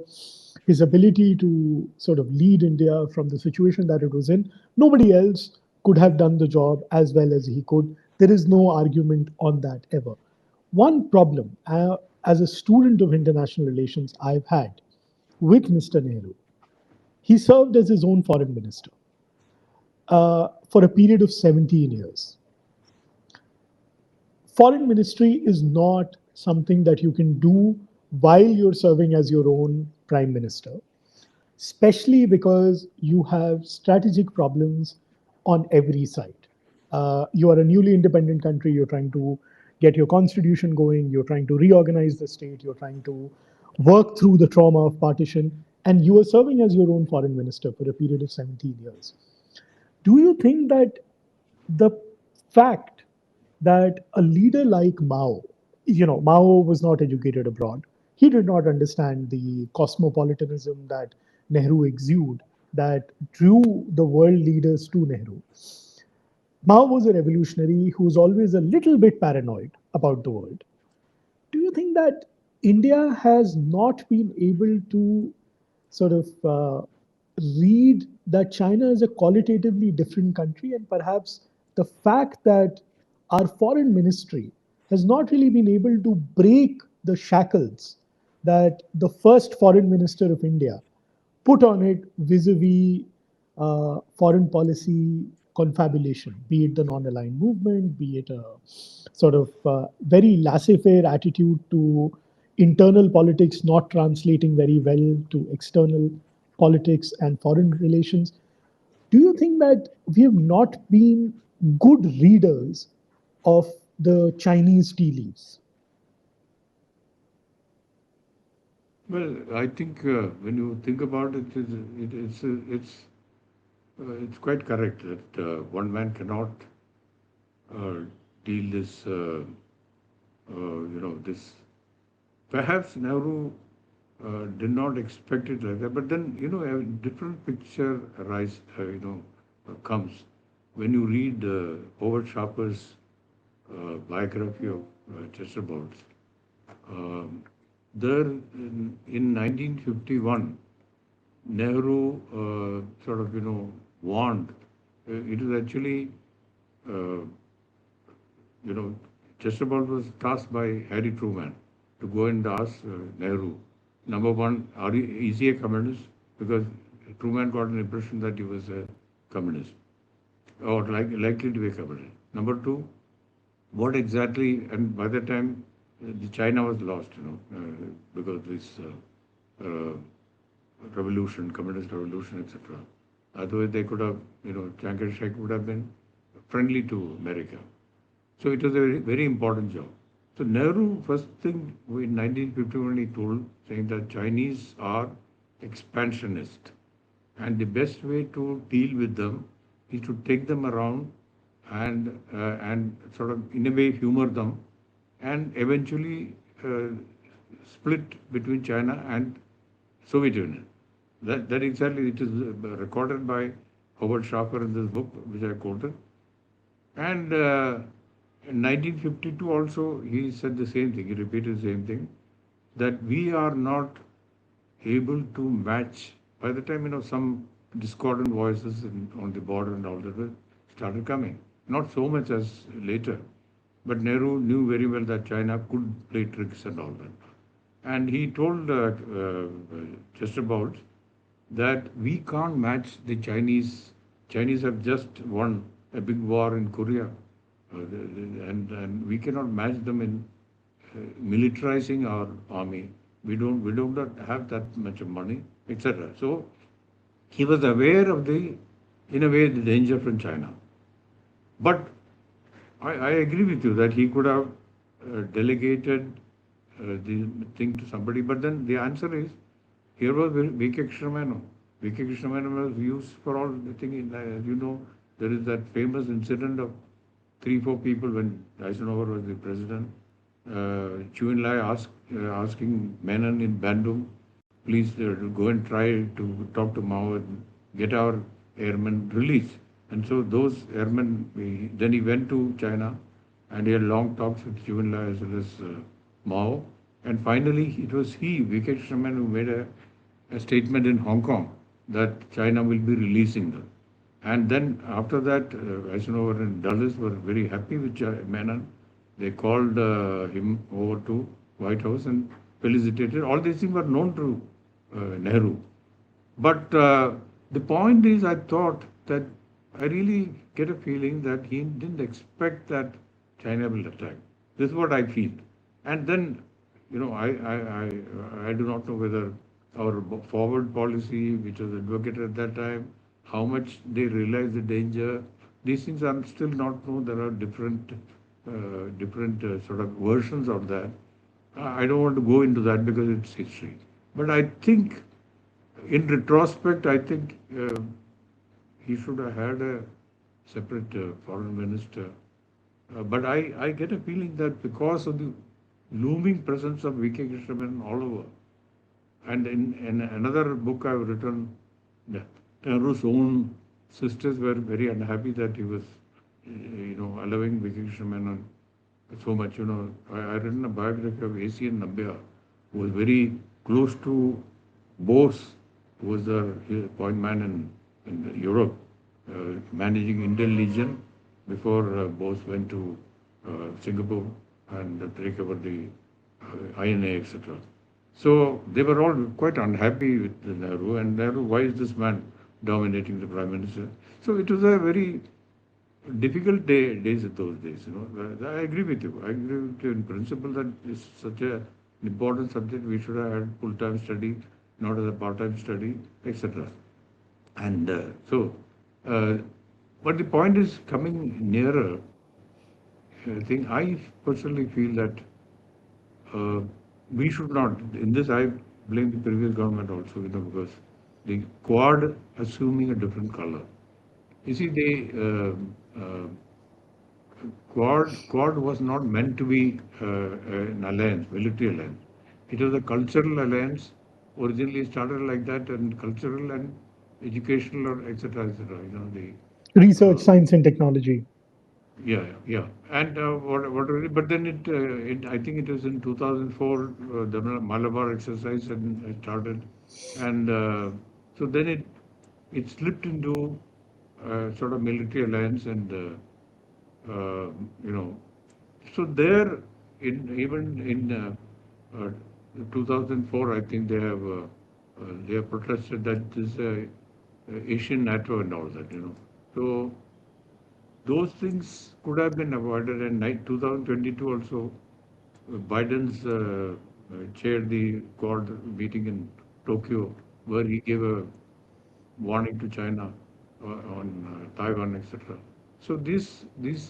A: his ability to sort of lead India from the situation that it was in. Nobody else could have done the job as well as he could. There is no argument on that ever. One problem, as a student of international relations, I've had with Mr. Nehru, he served as his own foreign minister for a period of 17 years. Foreign ministry is not something that you can do while you're serving as your own prime minister, especially because you have strategic problems on every side. You are a newly independent country, you're trying to get your constitution going, you're trying to reorganize the state, you're trying to work through the trauma of partition, and you are serving as your own foreign minister for a period of 17 years. Do you think that the fact that a leader like Mao, Mao was not educated abroad. He did not understand the cosmopolitanism that Nehru exuded, that drew the world leaders to Nehru. Mao was a revolutionary who was always a little bit paranoid about the world. Do you think that India has not been able to sort of read that China is a qualitatively different country, and perhaps the fact that our foreign ministry has not really been able to break the shackles that the first foreign minister of India put on it vis-a-vis foreign policy confabulation, be it the non-aligned movement, be it a sort of very laissez-faire attitude to internal politics not translating very well to external politics and foreign relations. Do you think that we have not been good readers of the Chinese tea leaves?
B: Well, I think when you think about it, it's quite correct that one man cannot uh, deal this, this. Perhaps Nehru did not expect it like that, but then a different picture comes when you read Howard Sharper's biography of Chester Bowles. Um, there in 1951, Nehru sort of warned. It is actually uh, you know Chester Bowles was tasked by Harry Truman to go and ask Nehru, number one, is he a communist? Because Truman got an impression that he was a communist or likely to be a communist. Number two, what exactly? And by the time the China was lost, because this revolution, communist revolution, etc. Otherwise, they could have, Chiang Kai-shek would have been friendly to America. So it was a very, very important job. So Nehru, first thing in 1951, he told, saying that Chinese are expansionist, and the best way to deal with them is to take them around and sort of in a way humor them, and eventually split between China and Soviet Union. That exactly it is recorded by Howard Schafer in this book, which I quoted. And in 1952 also, he said the same thing. He repeated the same thing, that we are not able to match. By the time some discordant voices on the border and all that started coming, not so much as later, but Nehru knew very well that China could play tricks and all that. And he told Chester Bowles that we can't match the Chinese. Chinese have just won a big war in Korea, and we cannot match them in militarizing our army. We do not have that much of money, etc. So he was aware of in a way, the danger from China. But I agree with you that he could have delegated the thing to somebody. But then the answer is, here was V.K. Krishnameno. V.K. Krishnameno was used for all the thing. As you know, there is that famous incident of three, four people when Eisenhower was the president. Chu Enlai asking Menon in Bandung, please go and try to talk to Mao and get our airmen released. And so those airmen, then he went to China and he had long talks with Chu Enlai as well as Mao. And finally, it was he, V.K. Krishnan, who made a statement in Hong Kong that China will be releasing them. And then after that, Eisenhower and Dulles were very happy with Menon. They called him over to White House and felicitated. All these things were known to Nehru. But the point is, I thought that I really get a feeling that he didn't expect that China will attack. This is what I feel. And then, I do not know whether our forward policy, which was advocated at that time, how much they realize the danger. These things are still not known. There are different sort of versions of that. I don't want to go into that because it's history. But I think, in retrospect, I think he should have had a separate foreign minister. But I get a feeling that because of the looming presence of V.K. Krishnan all over, and in another book I've written, Nehru's own sisters were very unhappy that he was, allowing V.K. Krishnan so much. I written a biography of ASIA Sensemaker, who was very close to Bose, who was the point man in Europe, managing Indian Legion before Bose went to Singapore and take over the INA, etc. So they were all quite unhappy with Nehru, and Nehru, why is this man dominating the prime minister? So it was a very difficult days at those days. I agree with you. I agree with you in principle that it's such an important subject. We should have had full-time study, not as a part-time study, etc. And but the point is coming nearer. I personally feel that we should not. In this, I blame the previous government also, because the Quad assuming a different color. You see, the Quad was not meant to be an alliance, military alliance. It was a cultural alliance. Originally started like that, and cultural and educational, or etc. etc.
A: Research, science, and technology.
B: Yeah, yeah. And what really, but then I think it was in 2004, the Malabar exercise had started. And so then it slipped into sort of military alliance, and uh, you know, so there, even in 2004, I think they have protested that this Asian NATO and all that. So those things could have been avoided. And 2022 also, Biden's chaired the Quad meeting in Tokyo, where he gave a warning to China on Taiwan, etc. So these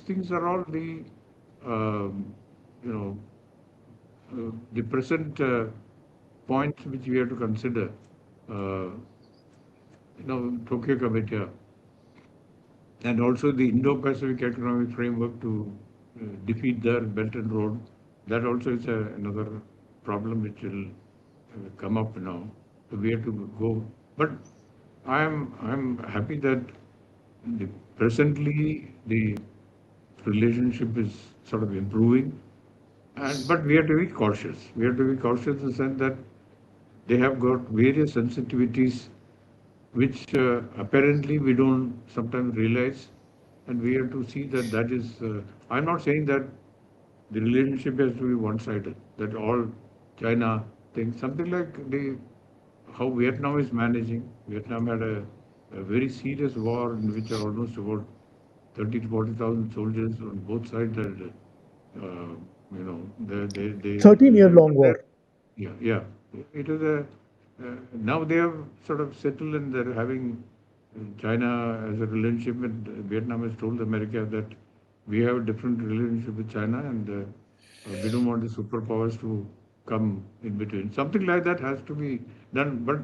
B: things are all you know the present points which we have to consider. Uh, Tokyo Committee, and also the Indo-Pacific Economic Framework to defeat their Belt and Road. That also is another problem which will come up now. So we have to go. But I'm happy that presently the relationship is sort of improving, but we have to be cautious. We have to be cautious in the sense that they have got various sensitivities which apparently we don't sometimes realize, and we have to see that is. I'm not saying that the relationship has to be one-sided, that all China things, something like how Vietnam is managing. Vietnam had a very serious war in which almost about 30 to 40,000 soldiers on both sides had, they
A: 13-year long war.
B: yeah, yeah. It is now they have sort of settled, and they're having China as a relationship with Vietnam has told America that we have a different relationship with China, and we don't want the superpowers to come in between. Something like that has to be done. But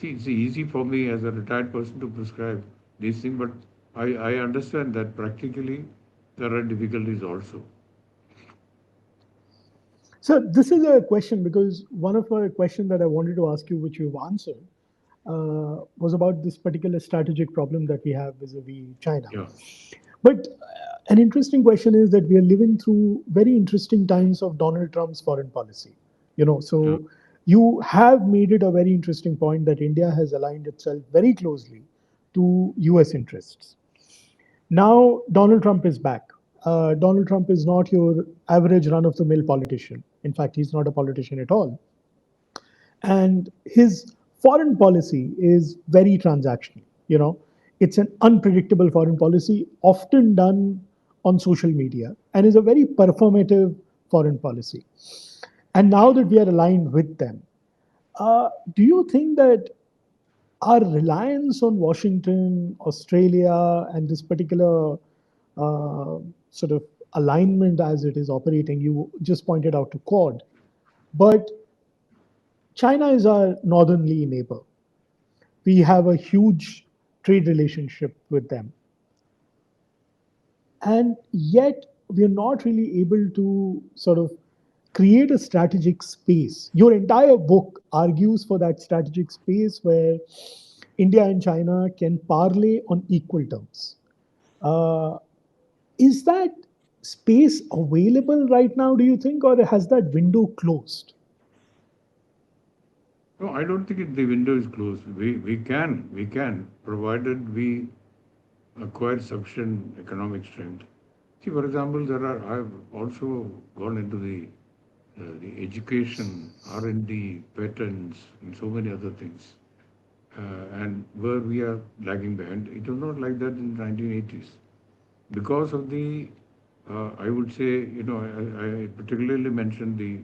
B: see, it's easy for me as a retired person to prescribe these things, but I understand that practically there are difficulties also.
A: So this is a question because one of my question that I wanted to ask you, which you've answered, was about this particular strategic problem that we have vis-a-vis China.
B: Yeah,
A: But an interesting question is that we are living through very interesting times of Donald Trump's foreign policy.
B: yeah.
A: So you have made it a very interesting point that India has aligned itself very closely to US interests. Now, Donald Trump is back. Donald Trump is not your average run of the mill politician. In fact, he's not a politician at all. And his foreign policy is very transactional. It's an unpredictable foreign policy, often done on social media, and is a very performative foreign policy. And now that we are aligned with them, do you think that our reliance on Washington, Australia, and this particular uh, sort of alignment as it is operating, you just pointed out to Quad, but China is our northernly neighbor. We have a huge trade relationship with them. And yet, we're not really able to sort of create a strategic space. Your entire book argues for that strategic space where India and China can parlay on equal terms. Uh, is that space available right now, do you think, or has that window closed?
B: No, I don't think the window is closed. We can, provided we acquire sufficient economic strength. See, for example, I've also gone into the education, R&D, patents, and so many other things. And where we are lagging behind, it was not like that in the 1980s. Because of I would say, I particularly mentioned the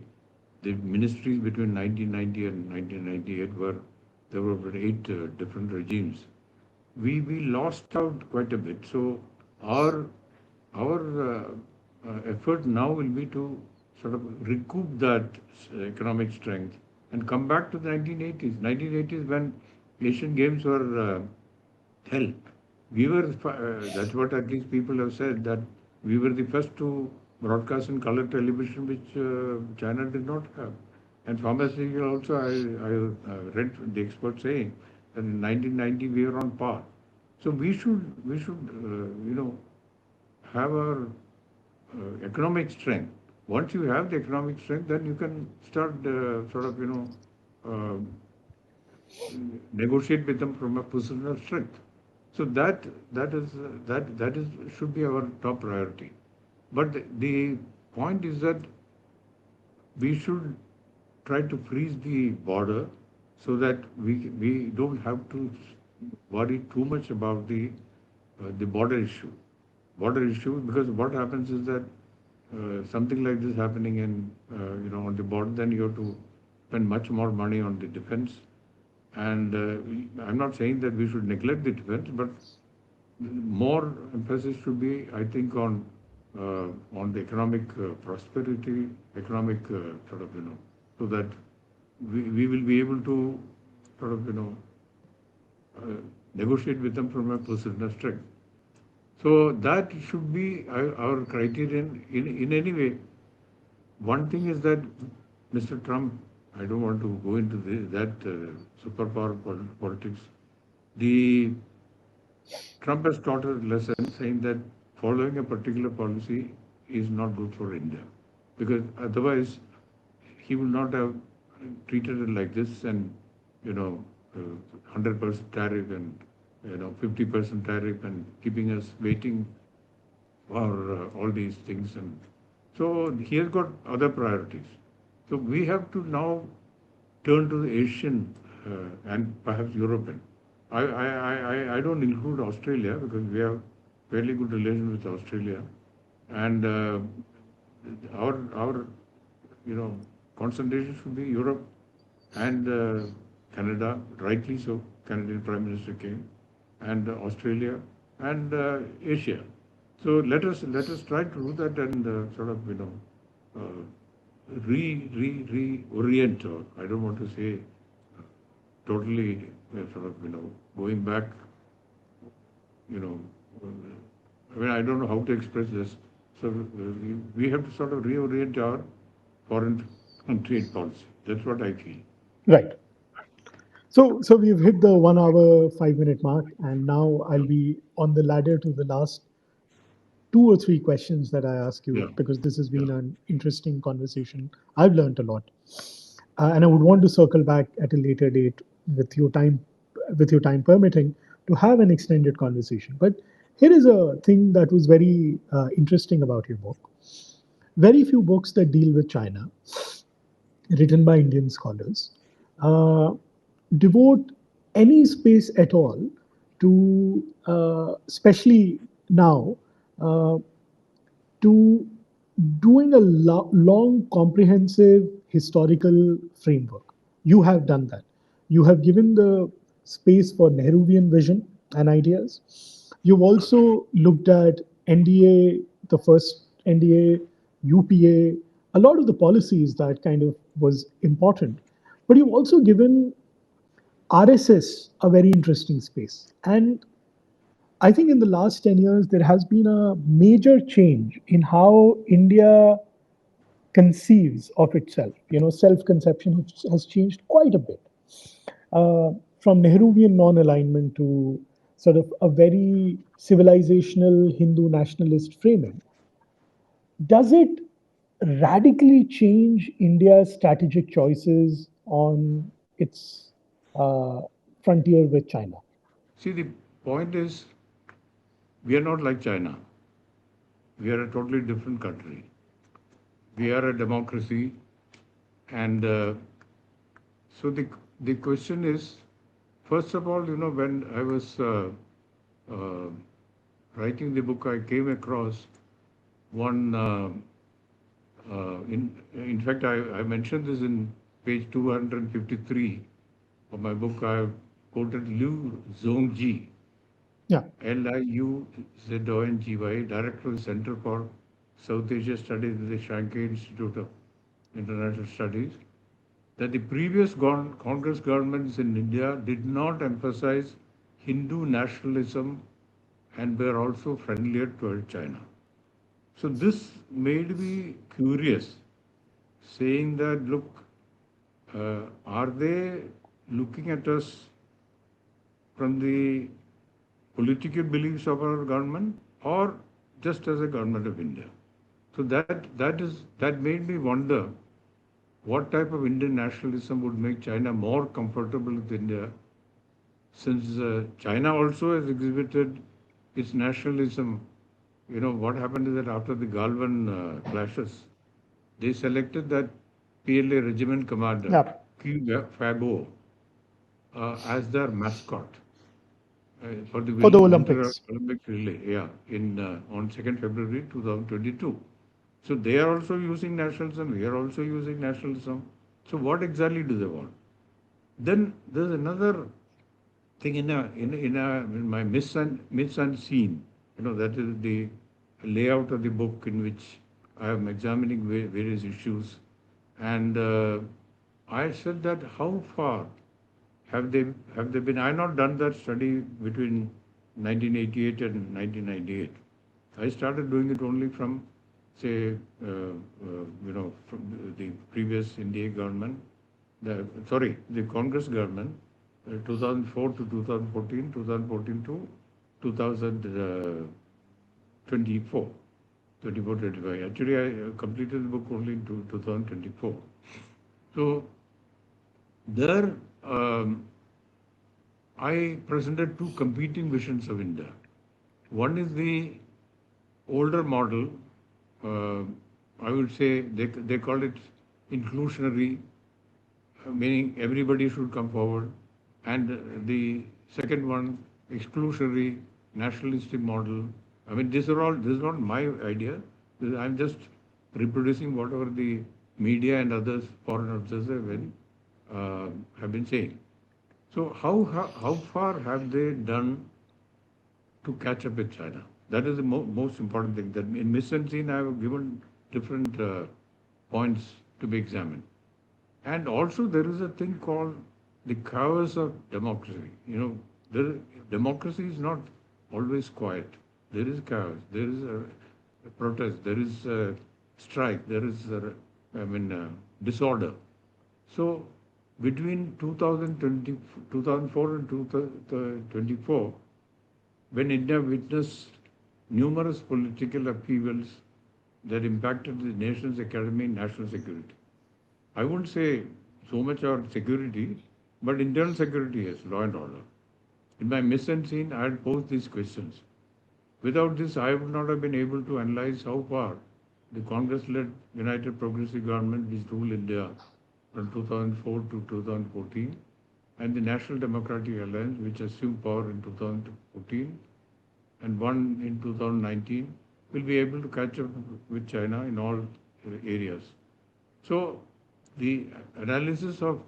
B: ministries between 1990 and 1998 where there were about eight different regimes. We lost out quite a bit. So our effort now will be to sort of recoup that economic strength and come back to the 1980s. 1980s when Asian Games were held. That's what at least people have said, that we were the first to broadcast in color television, which China did not have. And pharmaceutical also, I read the experts saying that in 1990 we were on par. So we should have our economic strength. Once you have the economic strength, then you can start sort of uh, negotiate with them from a position of strength. So that is should be our top priority. But the point is that we should try to freeze the border so that we don't have to worry too much about the border issue. Border issue, because what happens is that something like this happening on the border, then you have to spend much more money on the defense. And I'm not saying that we should neglect the defense, but more emphasis should be, I think, on the economic prosperity, economic sort of so that we will be able to sort of uh, negotiate with them from a position of strength. So that should be our criterion in any way. One thing is that Mr. Trump, I don't want to go into that superpower politics. The Trump has taught a lesson saying that following a particular policy is not good for India, because otherwise he would not have treated it like this, and 100% tariff and 50% tariff and keeping us waiting for all these things. And so he has got other priorities. So we have to now turn to the Asian and perhaps European. I don't include Australia because we have fairly good relations with Australia, and our concentration should be Europe and Canada, rightly so. Canadian Prime Minister came, and Australia and Asia. So let us try to do that and sort of uh, reorient, or I don't want to say totally sort of going back, you know, I mean, I don't know how to express this. So we have to sort of reorient our foreign trade policy. That's what I feel.
A: Right. So we've hit the 1 hour, 5 minute mark, and now I'll be on the ladder to the last two or three questions that I ask you
B: Yeah,
A: because this has
B: yeah.
A: been an interesting conversation. I've learned a lot, and I would want to circle back at a later date with your time, permitting, to have an extended conversation. But here is a thing that was very interesting about your book. Very few books that deal with China, written by Indian scholars, uh, devote any space at all to, especially now, uh, to doing a long, comprehensive historical framework. You have done that. You have given the space for Nehruvian vision and ideas. You've also looked at NDA, the first NDA, UPA, a lot of the policies that kind of was important. But you've also given RSS a very interesting space. And I think in the last 10 years, there has been a major change in how India conceives of itself. Self conception has changed quite a bit, from Nehruvian non alignment to sort of a very civilizational Hindu nationalist framing. Does it radically change India's strategic choices on its uh, frontier with China?
B: See, the point is, we are not like China. We are a totally different country. We are a democracy, and so the question is, first of all, when I was uh, writing the book, I came across one. In fact, I mentioned this in page 253 of my book. I have quoted Liu Zhongji,
A: Yeah.
B: Liuzongy, Director of the Center for South Asia Studies at the Shanghai Institute of International Studies, that the previous Congress governments in India did not emphasize Hindu nationalism and were also friendlier toward China. So this made me curious, saying that, look, are they looking at us from the political beliefs of our government or just as a government of India? So that made me wonder what type of Indian nationalism would make China more comfortable with India, since China also has exhibited its nationalism. What happened is that after the Galwan clashes, they selected that PLA regiment commander,
A: Yeah.
B: Q Fabo, as their mascot for the
A: For the
B: Winter
A: Olympics.
B: Olympic relay, yeah, in on 2nd February 2022. So they are also using nationalism. We are also using nationalism. So what exactly do they want? Then there's another thing in my myths and scene. That is the layout of the book in which I am examining various issues, and I said that how far have they been? I have not done that study between 1988 and 1998. I started doing it only from, say, from the previous India government, the Congress government, 2004 to 2014, 2014 to 2024, 24-25. Actually, I completed the book only in 2024. So there, I presented two competing visions of India. One is the older model, uh, I would say they call it inclusionary, meaning everybody should come forward. And the second one, exclusionary, nationalistic model. I mean, this is not my idea. I'm just reproducing whatever the media and others, foreign observers, have been saying. So how far have they done to catch up with China? That is the most important thing. That in Miss and Scene, I have given different points to be examined. And also there is a thing called the chaos of democracy. Democracy is not always quiet. there is chaos, there is a protest, there is a strike, there is, disorder. So between 2020, 2004 and 2024, when India witnessed numerous political upheavals that impacted the nation's economy and national security. I wouldn't say so much on security, but internal security, yes, law and order. In my mise en scene, I had posed these questions. Without this, I would not have been able to analyze how far the Congress-led United Progressive Government, which ruled India from 2004 to 2014, and the National Democratic Alliance, which assumed power in 2014 and won in 2019, will be able to catch up with China in all areas. So the analysis of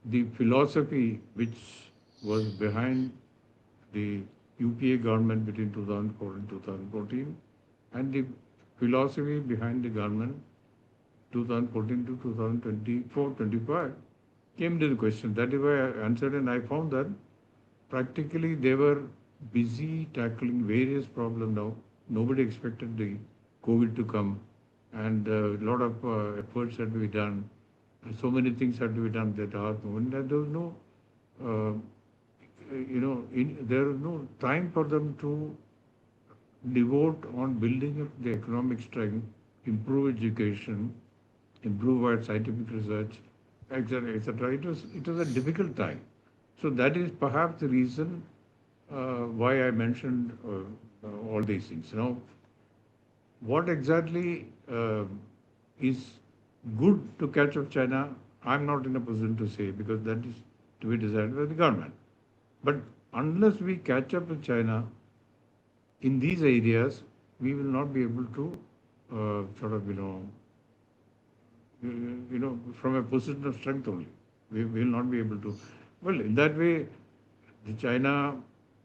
B: the philosophy which was behind the UPA government between 2004 and 2014 and the philosophy behind the government 2014 to 2024-25 came to the question. That is why I answered, and I found that practically they were busy tackling various problems now. Nobody expected the COVID to come, and a lot of efforts had to be done. So many things had to be done that are moving, and there was no, there was no time for them to devote on building up the economic strength, improve education, improve our scientific research, etc., etc. It was a difficult time. So that is perhaps the reason why I mentioned all these things. Now, what exactly is good to catch up China, I'm not in a position to say because that is to be decided by the government. But unless we catch up with China in these areas, we will not be able to from a position of strength only. We will not be able to. Well, in that way, the China,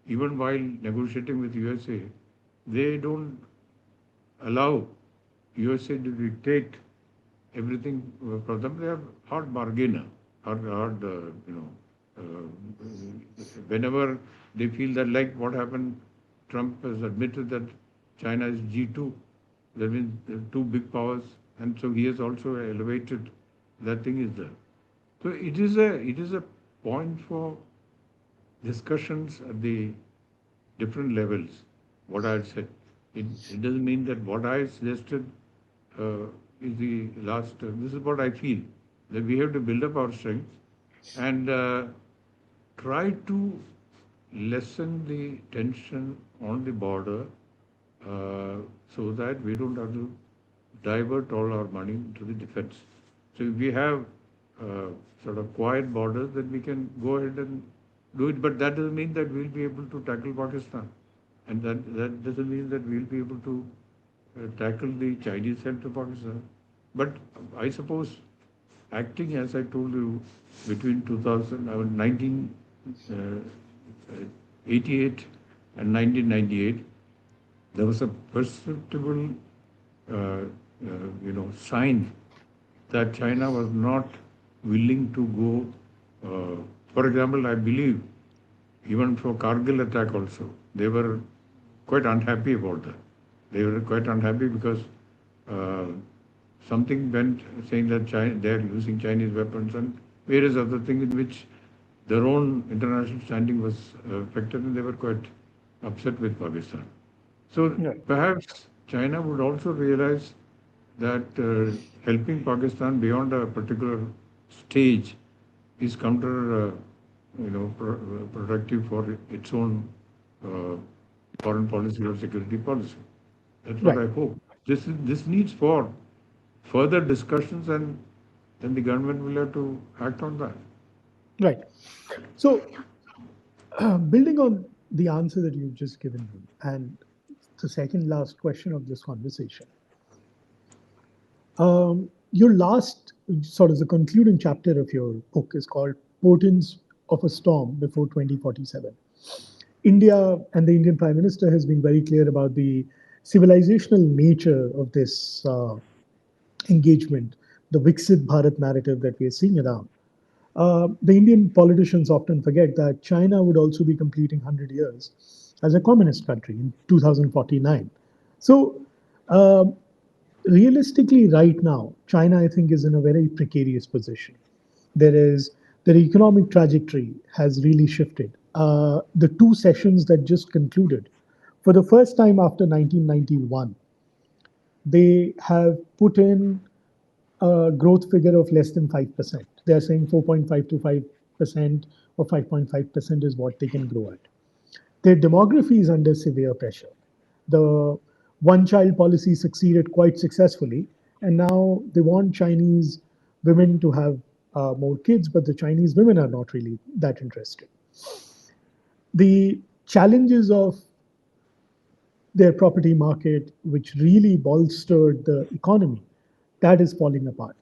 B: even while negotiating with USA, they don't allow USA to dictate everything for them. They are hard bargainer, uh, whenever they feel that, like what happened, Trump has admitted that China is G2, that means two big powers, and so he has also elevated that thing is there. So it is a point for discussions at the different levels. What I said, it doesn't mean that what I suggested is the last. This is what I feel, that we have to build up our strength and try to lessen the tension on the border so that we don't have to divert all our money into the defense. So if we have sort of quiet borders, then we can go ahead and do it. But that doesn't mean that we'll be able to tackle Pakistan. And that doesn't mean that we'll be able to tackle the Chinese side to Pakistan. But I suppose acting, as I told you, between 1988 and 1998, there was a perceptible, sign that China was not willing to go. For example, I believe even for Kargil attack also, they were quite unhappy about that. They were quite unhappy because something went saying that they are using Chinese weapons and various other things in which their own international standing was affected, and they were quite upset with Pakistan. So
A: Right.
B: perhaps China would also realize that helping Pakistan beyond a particular stage is productive for its own uh, foreign policy or security policy. That's what
A: Right.
B: I hope. This needs for further discussions, and then the government will have to act on that.
A: Right. So, building on the answer that you've just given me, and the second last question of this conversation, your last sort of the concluding chapter of your book is called Portents of a Storm Before 2047. India and the Indian Prime Minister has been very clear about the civilizational nature of this engagement, the Viksit Bharat narrative that we are seeing around. The Indian politicians often forget that China would also be completing 100 years as a communist country in 2049. So, um, realistically, right now, China, I think, is in a very precarious position. There is their economic trajectory has really shifted. The two sessions that just concluded, for the first time after 1991, they have put in a growth figure of less than 5%. They are saying 4.5 to 5% or 5.5% is what they can grow at. Their demography is under severe pressure. The one child policy succeeded quite successfully, and now they want Chinese women to have more kids, but the Chinese women are not really that interested. The challenges of their property market, which really bolstered the economy, that is falling apart.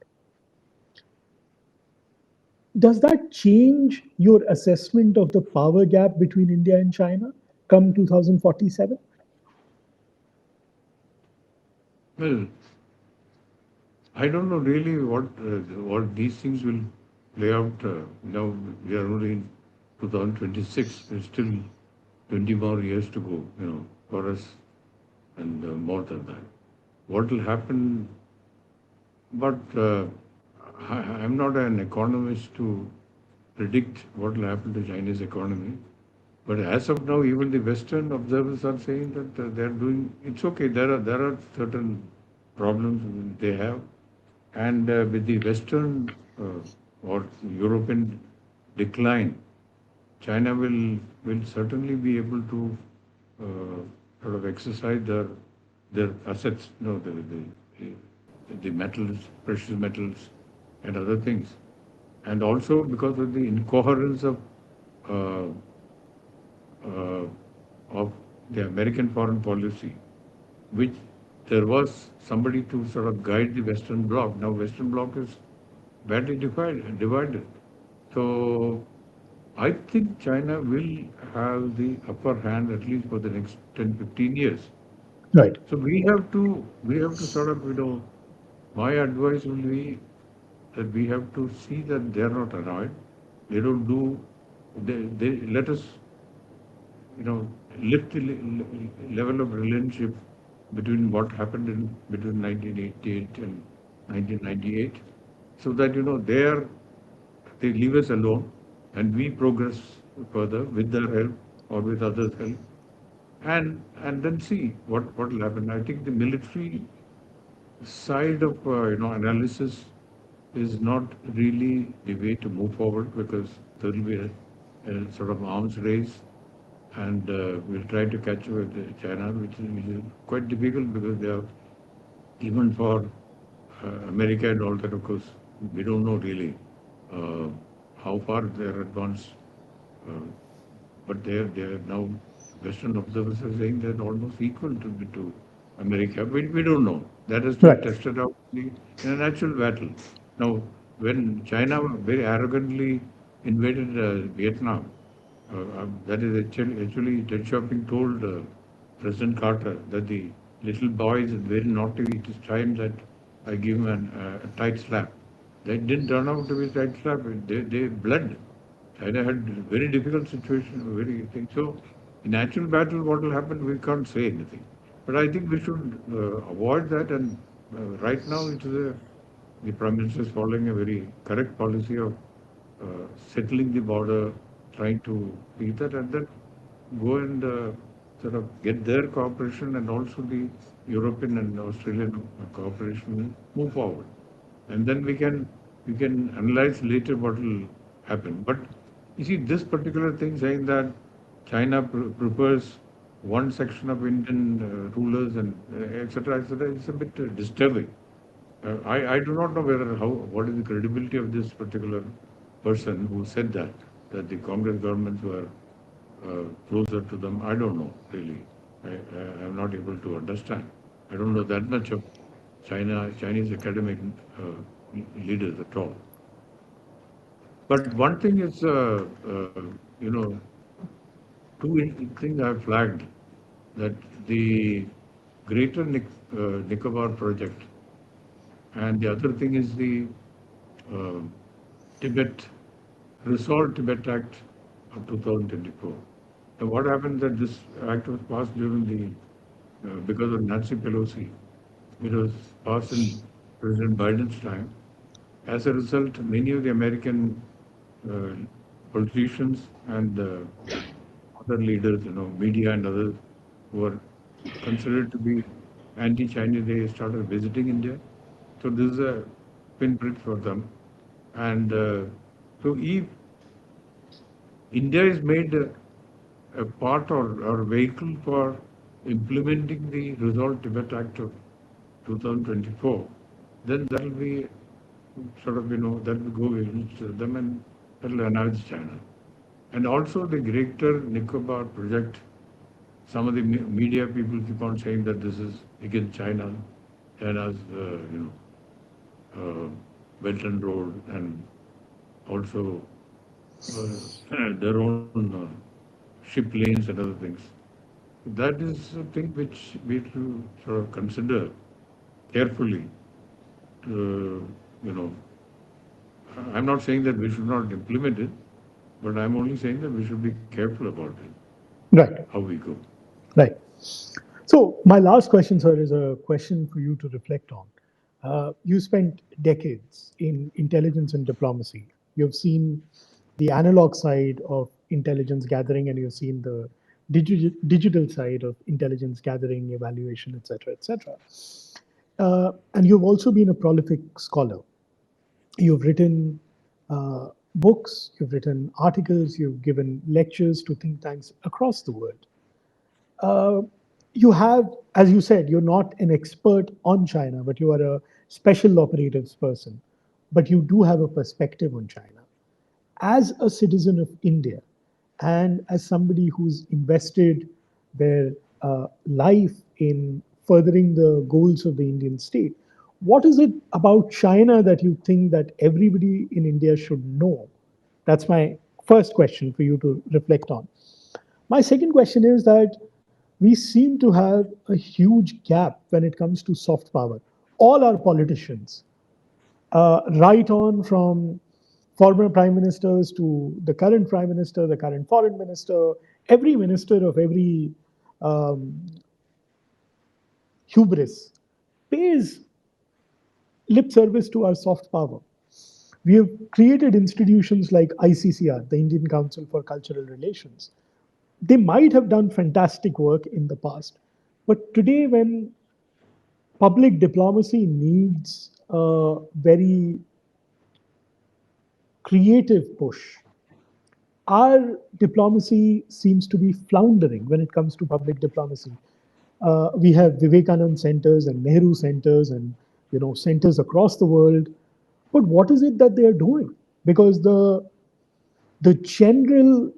A: Does that change your assessment of the power gap between India and China come 2047?
B: Well, I don't know really what these things will play out. Now we are only in 2026. There's still 20 more years to go, for us, and more than that. What will happen? But I'm not an economist to predict what will happen to Chinese economy. But as of now, even the Western observers are saying that they're doing. It's okay. There are certain problems they have, and with the Western or European decline, China will certainly be able to uh, sort of exercise their assets, the metals, precious metals, and other things, and also because of the incoherence uh, uh, of the American foreign policy, which there was somebody to sort of guide the Western Bloc. Now Western Bloc is badly divided. So I think China will have the upper hand at least for the next 10, 15 years.
A: Right.
B: So we have to sort of, my advice will be that we have to see that they are not annoyed. They don't do, they let us, you know, lift the level of relationship between what happened in between 1988 and 1998, so that, they leave us alone and we progress further with their help or with others' help, and then see what will happen. I think the military side of analysis is not really the way to move forward, because there will be a sort of arms race, and we'll try to catch up with China, which is quite difficult, because they are, even for America and all that, of course, we don't know really uh, how far they're advanced. Uh, but they're now, Western observers are saying they're almost equal to America. We don't know. That has to be
A: Right.
B: tested out in a natural battle. Now, when China very arrogantly invaded Vietnam, that is actually Deng Xiaoping told President Carter that the little boy is very naughty. It is time that I give him a tight slap. That didn't turn out to be a tight slap. They bled. China had very difficult situation, very thing. So, in actual battle, what will happen? We can't say anything. But I think we should avoid that. And right now, the Prime Minister is following a very correct policy of settling the border, trying to see that, and then go and sort of get their cooperation, and also the European and Australian cooperation will move forward, and then we can analyze later what will happen. But you see, this particular thing saying that China prefers one section of Indian rulers and etc., is a bit disturbing. I do not know what is the credibility of this particular person who said that the Congress governments were closer to them. I don't know really. I'm not able to understand. I don't know that much of Chinese academic leaders at all. But one thing is, things I have flagged, that the Greater Nicobar project, and the other thing is the uh, Tibet Resolve Tibet Act of 2024. What happened that this act was passed during because of Nancy Pelosi. It was passed in President Biden's time. As a result, many of the American uh, politicians and other leaders, media and others who were considered to be anti-Chinese, they started visiting India. So this is a pinprick for them. And so if India is made a part or vehicle for implementing the Resolve Tibet Act of 2024, then that will be sort of, that will go against them and that will announce China. And also the Greater Nicobar project, some of the media people keep on saying that this is against China, China's, uh, Belt and Road, and also their own ship lanes and other things. That is a thing which we have to sort of consider carefully. You know, I'm not saying that we should not implement it, but I'm only saying that we should be careful about it,
A: Right,
B: how we go.
A: right. So, my last question, sir, is a question for you to reflect on. You spent decades in intelligence and diplomacy. You've seen the analog side of intelligence gathering, and you've seen the digital side of intelligence gathering, evaluation, etc., etc. And you've also been a prolific scholar. You've written books, you've written articles, you've given lectures to think tanks across the world. Uh, you have, as you said, you're not an expert on China, but you are a special operatives person. But you do have a perspective on China. As a citizen of India, and as somebody who's invested their life in furthering the goals of the Indian state, what is it about China that you think that everybody in India should know? That's my first question for you to reflect on. My second question is that we seem to have a huge gap when it comes to soft power. All our politicians, right on from former prime ministers to the current prime minister, the current foreign minister, every minister of every um, hubris pays lip service to our soft power. We have created institutions like ICCR, the Indian Council for Cultural Relations. They might have done fantastic work in the past, but today, when public diplomacy needs a very creative push, our diplomacy seems to be floundering when it comes to public diplomacy. We have Vivekanand centers and Nehru centers and centers across the world, but what is it that they are doing? Because the general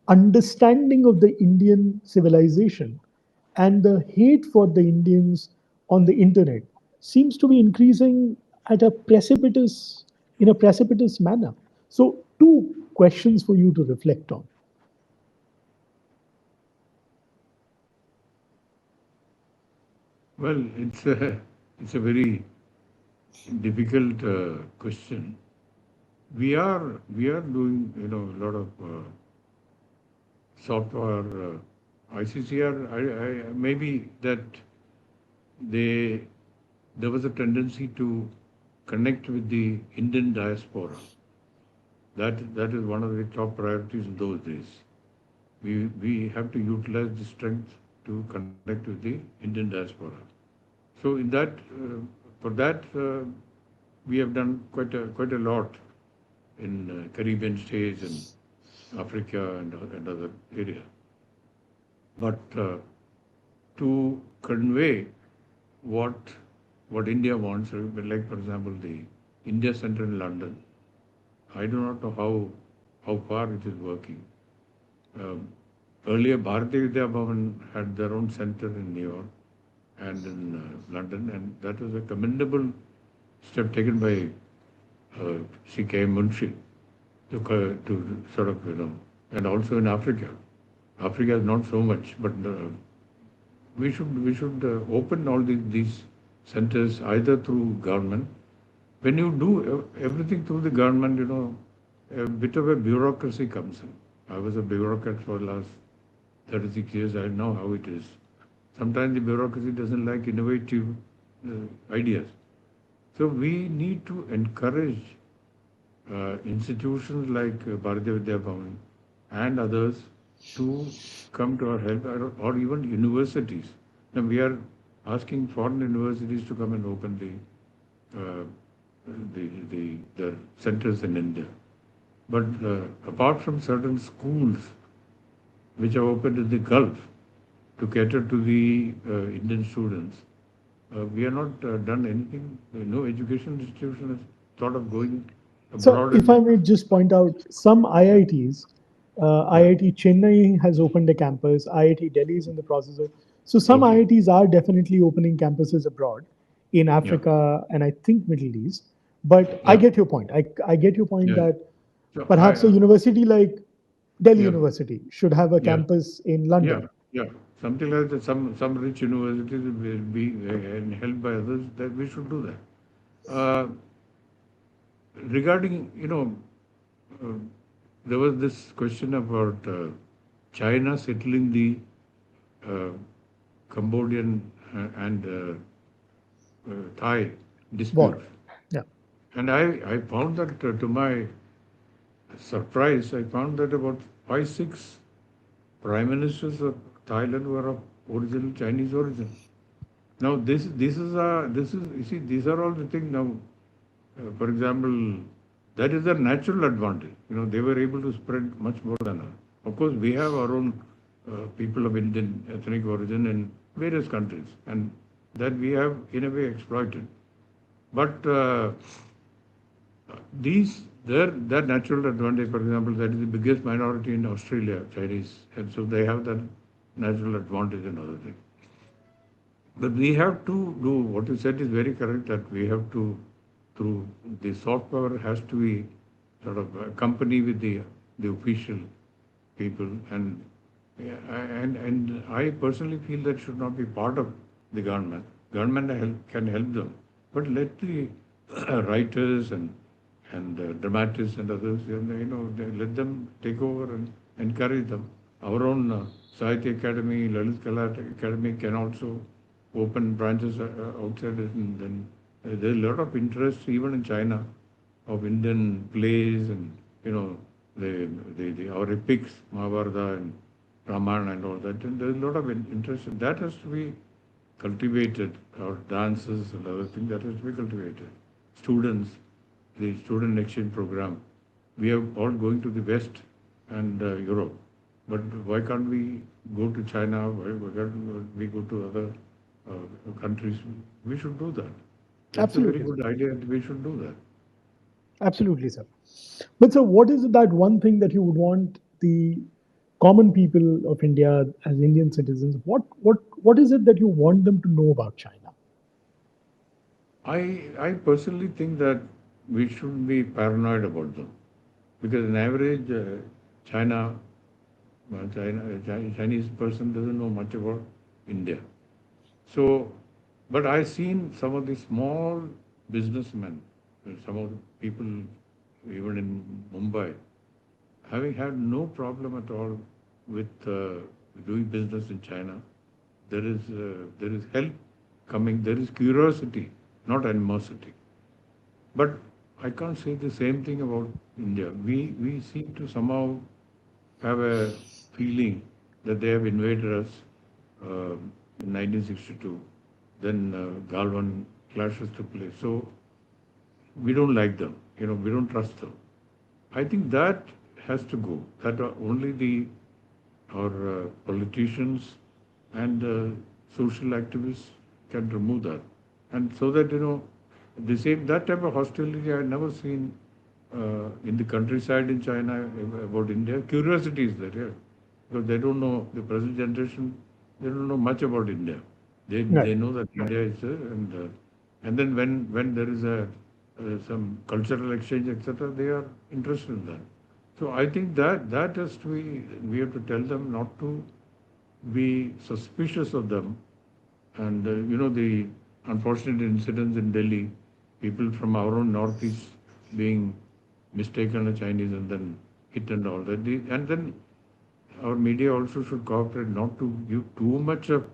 A: understanding of the Indian civilization and the hate for the Indians on the internet seems to be increasing at a precipitous manner. So, two questions for you to reflect on.
B: Well, it's a very difficult question. We are doing a lot of software ICCR. Maybe that they there was a tendency to connect with the Indian diaspora. That is one of the top priorities in those days. We have to utilize the strength to connect with the Indian diaspora. So in that for that we have done quite a lot in Caribbean states and Africa and other areas. But to convey what what India wants, like for example the India Center in London, I do not know how far it is working. Um, Earlier, Bharatiya Vidya Bhavan had their own center in New York and in London, and that was a commendable step taken by C.K. Munshi to sort of, and also in Africa. Africa is not so much, but we should open all these centers either through government. When you do everything through the government, a bit of a bureaucracy comes in. I was a bureaucrat for the last 36 years, I know how it is. Sometimes the bureaucracy doesn't like innovative ideas. So we need to encourage institutions like Bharatiya Vidya Bhavan and others to come to our help, or even universities. Now we are asking foreign universities to come and open uh, the centers in India. But apart from certain schools which are opened in the Gulf to cater to the Indian students, we are not done anything. No education institution has thought of going
A: So,
B: abroad
A: if
B: and
A: I may just point out, some
B: yeah,
A: IITs,
B: yeah,
A: IIT Chennai has opened a campus, IIT Delhi is in the process of. So, some
B: okay,
A: IITs are definitely opening campuses abroad in
B: yeah,
A: Africa and I think Middle East. But I
B: yeah,
A: get your point. I get your point
B: yeah.
A: that
B: So
A: perhaps a university like Delhi
B: yeah,
A: University should have a
B: yeah,
A: campus in
B: yeah,
A: London.
B: yeah. Something like that. Some rich universities will be and helped by others. That we should do that. Regarding, uh, there was this question about China settling the uh, Cambodian and Thai
A: War.
B: disputes.
A: Yeah.
B: And I found that to my surprise, I found that about five, six prime ministers of Thailand were of original Chinese origin. Now this is you see, these are all the things now. For example, that is their natural advantage. They were able to spread much more than us. Of course, we have our own people of Indian ethnic origin in various countries, and that we have in a way exploited. But these their natural advantage, for example, that is the biggest minority in Australia, Chinese, and so they have that natural advantage and other things. But we have to do what you said is very correct, that we have to, through the soft power has to be sort of accompany with the official people, and yeah, and I personally feel that should not be part of the government. Can help them, but let the writers and dramatists and others, let them take over and encourage them. Our own Sahitya Academy, Lalit Kala Academy can also open branches outside it, and then there's a lot of interest even in China of Indian plays, and you know the our epics, Mahabharata and Ramayana and all that. And there's a lot of interest, and that has to be cultivated. Our dances and other things, that has to be cultivated. Students, the student exchange program, we are all going to the West and Europe, but why can't we go to China? Why can't we go to other countries? We should do that. That's a very
A: Absolutely, sir.
B: good idea. We should do that.
A: Absolutely, sir. But so, what is that one thing that you would want the common people of India as Indian citizens? What is it that you want them to know about China?
B: I personally think that we shouldn't be paranoid about them, because an average Chinese person doesn't know much about India. So, but I've seen some of the small businessmen, some of the people even in Mumbai, having had no problem at all with doing business in China. There is help coming. There is curiosity, not animosity. But I can't say the same thing about India. We seem to somehow have a feeling that they have invaded us in 1962. Then Galwan clashes took place. So we don't like them. We don't trust them. I think that has to go. That only the our politicians and social activists can remove that, and so that the same that type of hostility I had never seen in the countryside in China about India. Curiosity is there, yeah, because they don't know the present generation. They don't know much about India. They
A: Right.
B: know that India is there, and then when there is a some cultural exchange, etc., they are interested in that. So I think that has to be, we have to tell them not to be suspicious of them. And the unfortunate incidents in Delhi, people from our own northeast being mistaken as Chinese and then hit and all that. And then our media also should cooperate not to give too much of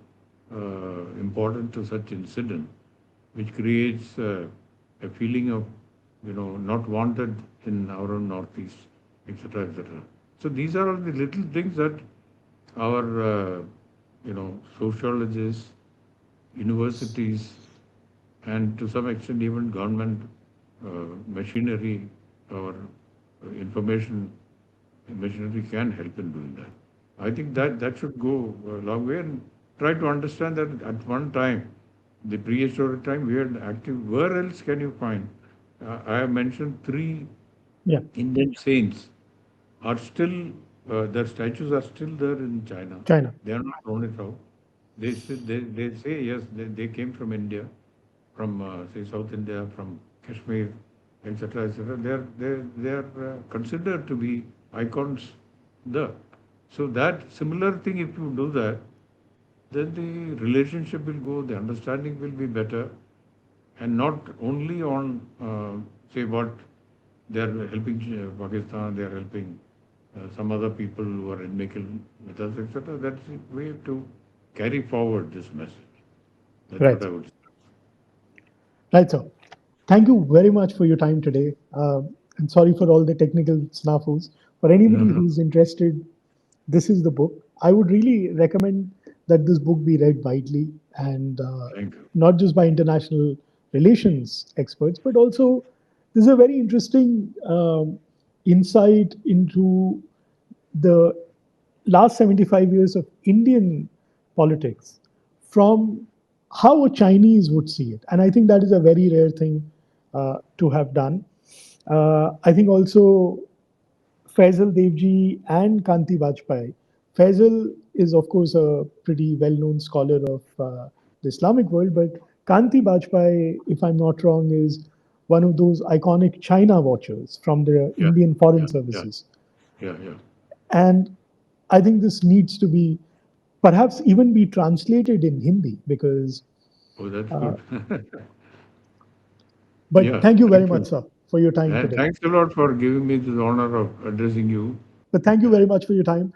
B: importance to such incident, which creates a feeling of, not wanted in our own northeast, etc., etc. So these are all the little things that our, sociologists, universities, and to some extent even government machinery or information machinery can help in doing that. I think that should go a long way, and try to understand that at one time, the prehistoric time, we had active. Where else can you find? I have mentioned three
A: Yeah,
B: Indian saints are still, their statues are still there in China.
A: China.
B: They are not thrown it out. They say yes, they came from India, from say South India, from Kashmir, etc., etc. They are considered to be icons there. So that similar thing, if you do that, then the relationship will go, the understanding will be better, and not only on say what they are helping Pakistan, they are helping some other people who are in making with us, etc. That's the way to carry forward this message. That's
A: Right,
B: what I
A: sir.
B: would say.
A: Right, sir. Thank you very much for your time today. And sorry for all the technical snafus. For
B: No,
A: anybody
B: no.
A: who's interested, this is the book. I would really recommend that this book be read widely, and
B: Thank you.
A: not just by international relations experts, but also this is a very interesting insight into the last 75 years of Indian politics from how a Chinese would see it. And I think that is a very rare thing to have done. I think also Faisal Devji and Kanti Bajpai. Faisal is, of course, a pretty well known scholar of the Islamic world, but Kanti Bajpai, if I'm not wrong, is one of those iconic China watchers from the
B: Yeah,
A: Indian Foreign
B: yeah, yeah,
A: Services.
B: yeah, yeah.
A: And I think this needs to be perhaps even be translated in Hindi because,
B: Oh, that's
A: uh,
B: good.
A: but
B: Yeah,
A: thank you very
B: thank
A: much,
B: you.
A: sir, for your time
B: And
A: today.
B: thanks a lot for giving me the honor of addressing you.
A: But thank you
B: Uh,
A: very much for your time.